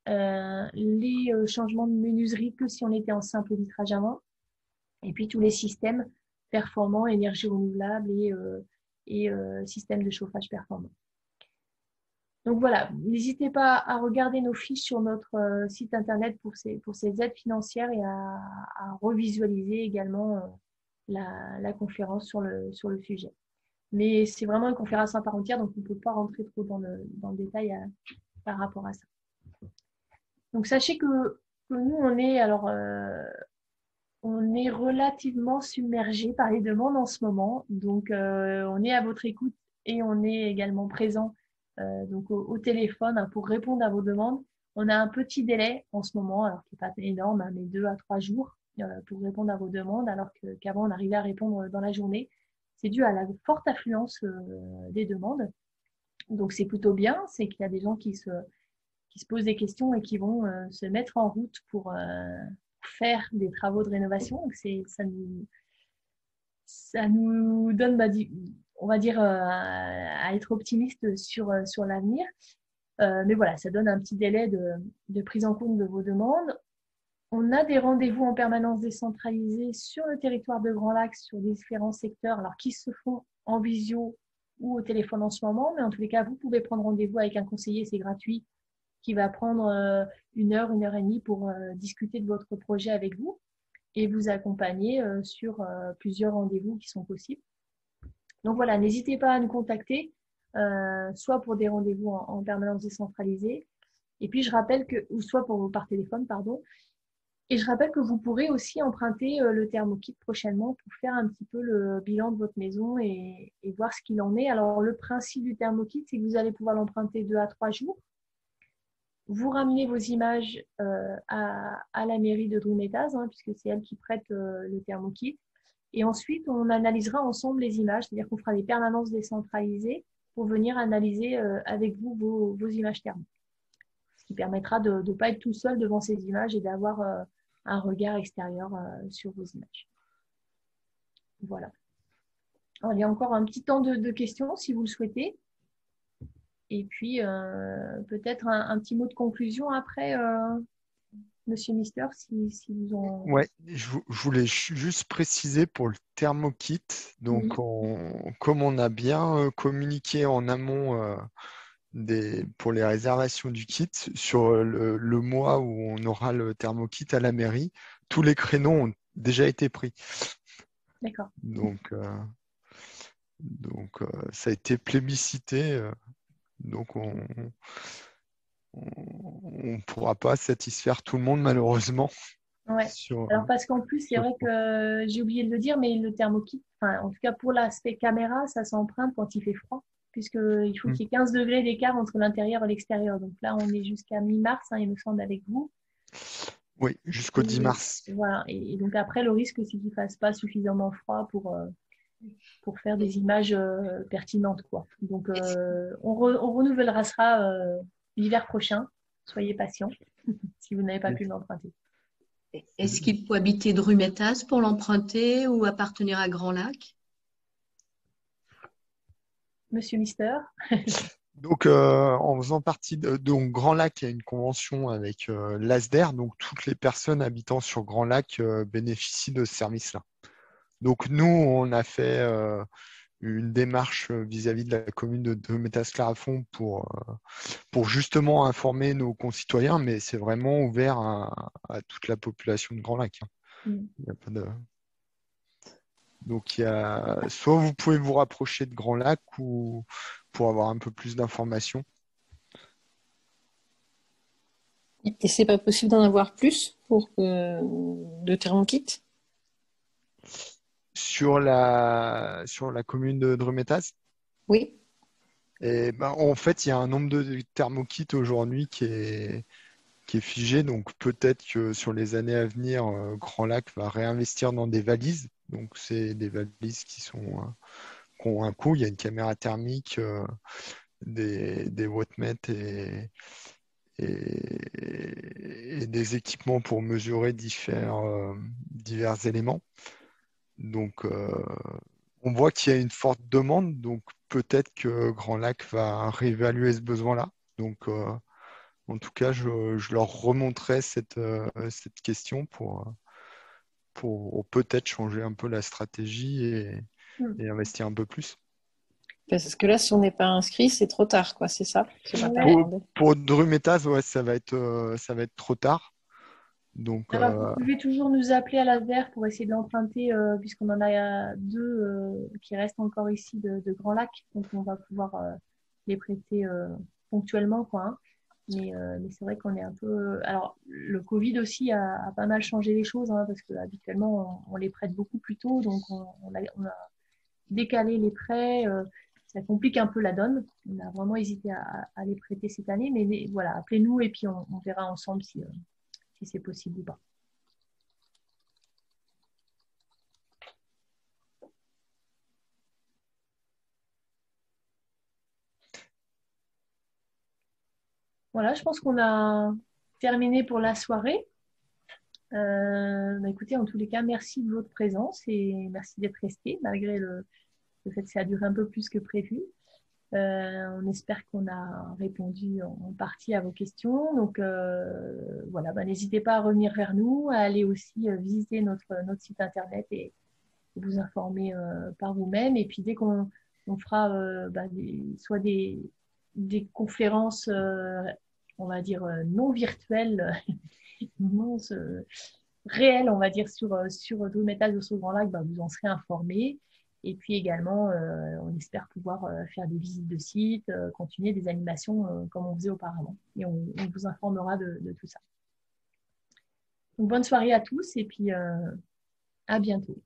les changements de menuiserie que si on était en simple vitrage avant, et puis tous les systèmes performants, énergie renouvelable et systèmes de chauffage performants. Donc voilà, n'hésitez pas à regarder nos fiches sur notre site internet pour ces aides financières et à revisualiser également la conférence sur le sujet. Mais c'est vraiment une conférence à part entière, donc on ne peut pas rentrer trop dans le détail par rapport à ça. Donc sachez que nous, on est relativement submergé par les demandes en ce moment. Donc on est à votre écoute et on est également présent donc au téléphone pour répondre à vos demandes. On a un petit délai en ce moment, alors qui n'est pas énorme, mais 2 à 3 jours pour répondre à vos demandes, alors qu'avant on arrivait à répondre dans la journée. C'est dû à la forte affluence des demandes. Donc c'est plutôt bien, c'est qu'il y a des gens qui se posent des questions et qui vont se mettre en route pour faire des travaux de rénovation. Donc ça nous donne, on va dire, à être optimiste sur l'avenir. Mais voilà, ça donne un petit délai de prise en compte de vos demandes. On a des rendez-vous en permanence décentralisés sur le territoire de Grand Lac, sur différents secteurs, alors qui se font en visio ou au téléphone en ce moment. Mais en tous les cas, vous pouvez prendre rendez-vous avec un conseiller, c'est gratuit, qui va prendre 1 heure, 1 heure et demie pour discuter de votre projet avec vous et vous accompagner sur plusieurs rendez-vous qui sont possibles. Donc voilà, n'hésitez pas à nous contacter, soit pour des rendez-vous en permanence décentralisée, et puis je rappelle que, ou soit par téléphone, pardon, et je rappelle que vous pourrez aussi emprunter le thermokit prochainement pour faire un petit peu le bilan de votre maison et voir ce qu'il en est. Alors le principe du thermokit, c'est que vous allez pouvoir l'emprunter 2 à 3 jours. Vous ramenez vos images à la mairie de Drumettaz, puisque c'est elle qui prête le thermokit. Et ensuite, on analysera ensemble les images, c'est-à-dire qu'on fera des permanences décentralisées pour venir analyser avec vous vos images thermiques. Ce qui permettra de ne pas être tout seul devant ces images et d'avoir un regard extérieur sur vos images. Voilà. Alors, il y a encore un petit temps de questions si vous le souhaitez. Et puis, peut-être un petit mot de conclusion après, Monsieur Mister, si vous en... Ouais, je voulais juste préciser pour le thermokit. Donc, comme on a bien communiqué en amont pour les réservations du kit, sur le mois où on aura le thermokit à la mairie, tous les créneaux ont déjà été pris. D'accord. Donc, ça a été plébiscité. Donc, on ne pourra pas satisfaire tout le monde, malheureusement. Ouais. Alors, parce qu'en plus, c'est vrai que j'ai oublié de le dire, mais le thermokit, en tout cas pour l'aspect caméra, ça s'emprunte quand il fait froid, puisqu'il faut qu'il y ait 15 degrés d'écart entre l'intérieur et l'extérieur. Donc là, on est jusqu'à mi-mars, il me semble, avec vous. Oui, jusqu'au 10 mars. Voilà. Et donc après, le risque, c'est qu'il ne fasse pas suffisamment froid pour faire des images pertinentes, quoi. Donc, on renouvellera ça l'hiver prochain. Soyez patients si vous n'avez pas pu l'emprunter. Est-ce qu'il faut habiter Drumettaz pour l'emprunter ou appartenir à Grand Lac? Monsieur Mister. Donc, en faisant partie donc Grand Lac, il y a une convention avec l'ASDER, donc toutes les personnes habitant sur Grand Lac bénéficient de ce service-là. Donc, nous, on a fait une démarche vis-à-vis de la commune de Drumettaz-Clarafond pour justement informer nos concitoyens, mais c'est vraiment ouvert à toute la population de Grand Lac. Il y a pas de... Donc, soit vous pouvez vous rapprocher de Grand Lac ou pour avoir un peu plus d'informations. Et c'est pas possible d'en avoir plus pour de thermokit? Sur la commune de Drumettaz? Oui. Et en fait, il y a un nombre de thermokits aujourd'hui qui est figé. Donc, peut-être que sur les années à venir, Grand Lac va réinvestir dans des valises. Donc, c'est des valises qui ont un coût. Il y a une caméra thermique, des wattmètres et des équipements pour mesurer divers éléments. Donc, on voit qu'il y a une forte demande. Donc, peut-être que Grand Lac va réévaluer ce besoin-là. Donc, en tout cas, je leur remonterai cette question pour peut-être changer un peu la stratégie et investir un peu plus. Parce que là, si on n'est pas inscrit, c'est trop tard, quoi. C'est ça? Pour Drumettaz, ouais, ça va être trop tard. Donc, alors, vous pouvez toujours nous appeler à l'ASDER pour essayer de l'emprunter, puisqu'on en a deux qui restent encore ici de Grand Lac. Donc, on va pouvoir les prêter ponctuellement, quoi, hein. Mais c'est vrai qu'on est un peu. Alors, le Covid aussi a pas mal changé les choses, hein, parce qu'habituellement, on les prête beaucoup plus tôt. Donc, on a décalé les prêts. Ça complique un peu la donne. On a vraiment hésité à les prêter cette année. Mais voilà, appelez-nous et puis on verra ensemble si c'est possible ou pas. Voilà, je pense qu'on a terminé pour la soirée. Écoutez, en tous les cas, merci de votre présence et merci d'être resté malgré le fait que ça a duré un peu plus que prévu. On espère qu'on a répondu en partie à vos questions. Donc voilà, n'hésitez pas à revenir vers nous, à aller aussi visiter notre site internet et vous informer par vous-même. Et puis dès qu'on fera soit des conférences, on va dire non virtuelles, non réelles, on va dire sur Drumettaz ou sur Grand Lac, vous en serez informés. Et puis également, on espère pouvoir faire des visites de sites, continuer des animations comme on faisait auparavant. Et on vous informera de tout ça. Donc, bonne soirée à tous et puis à bientôt.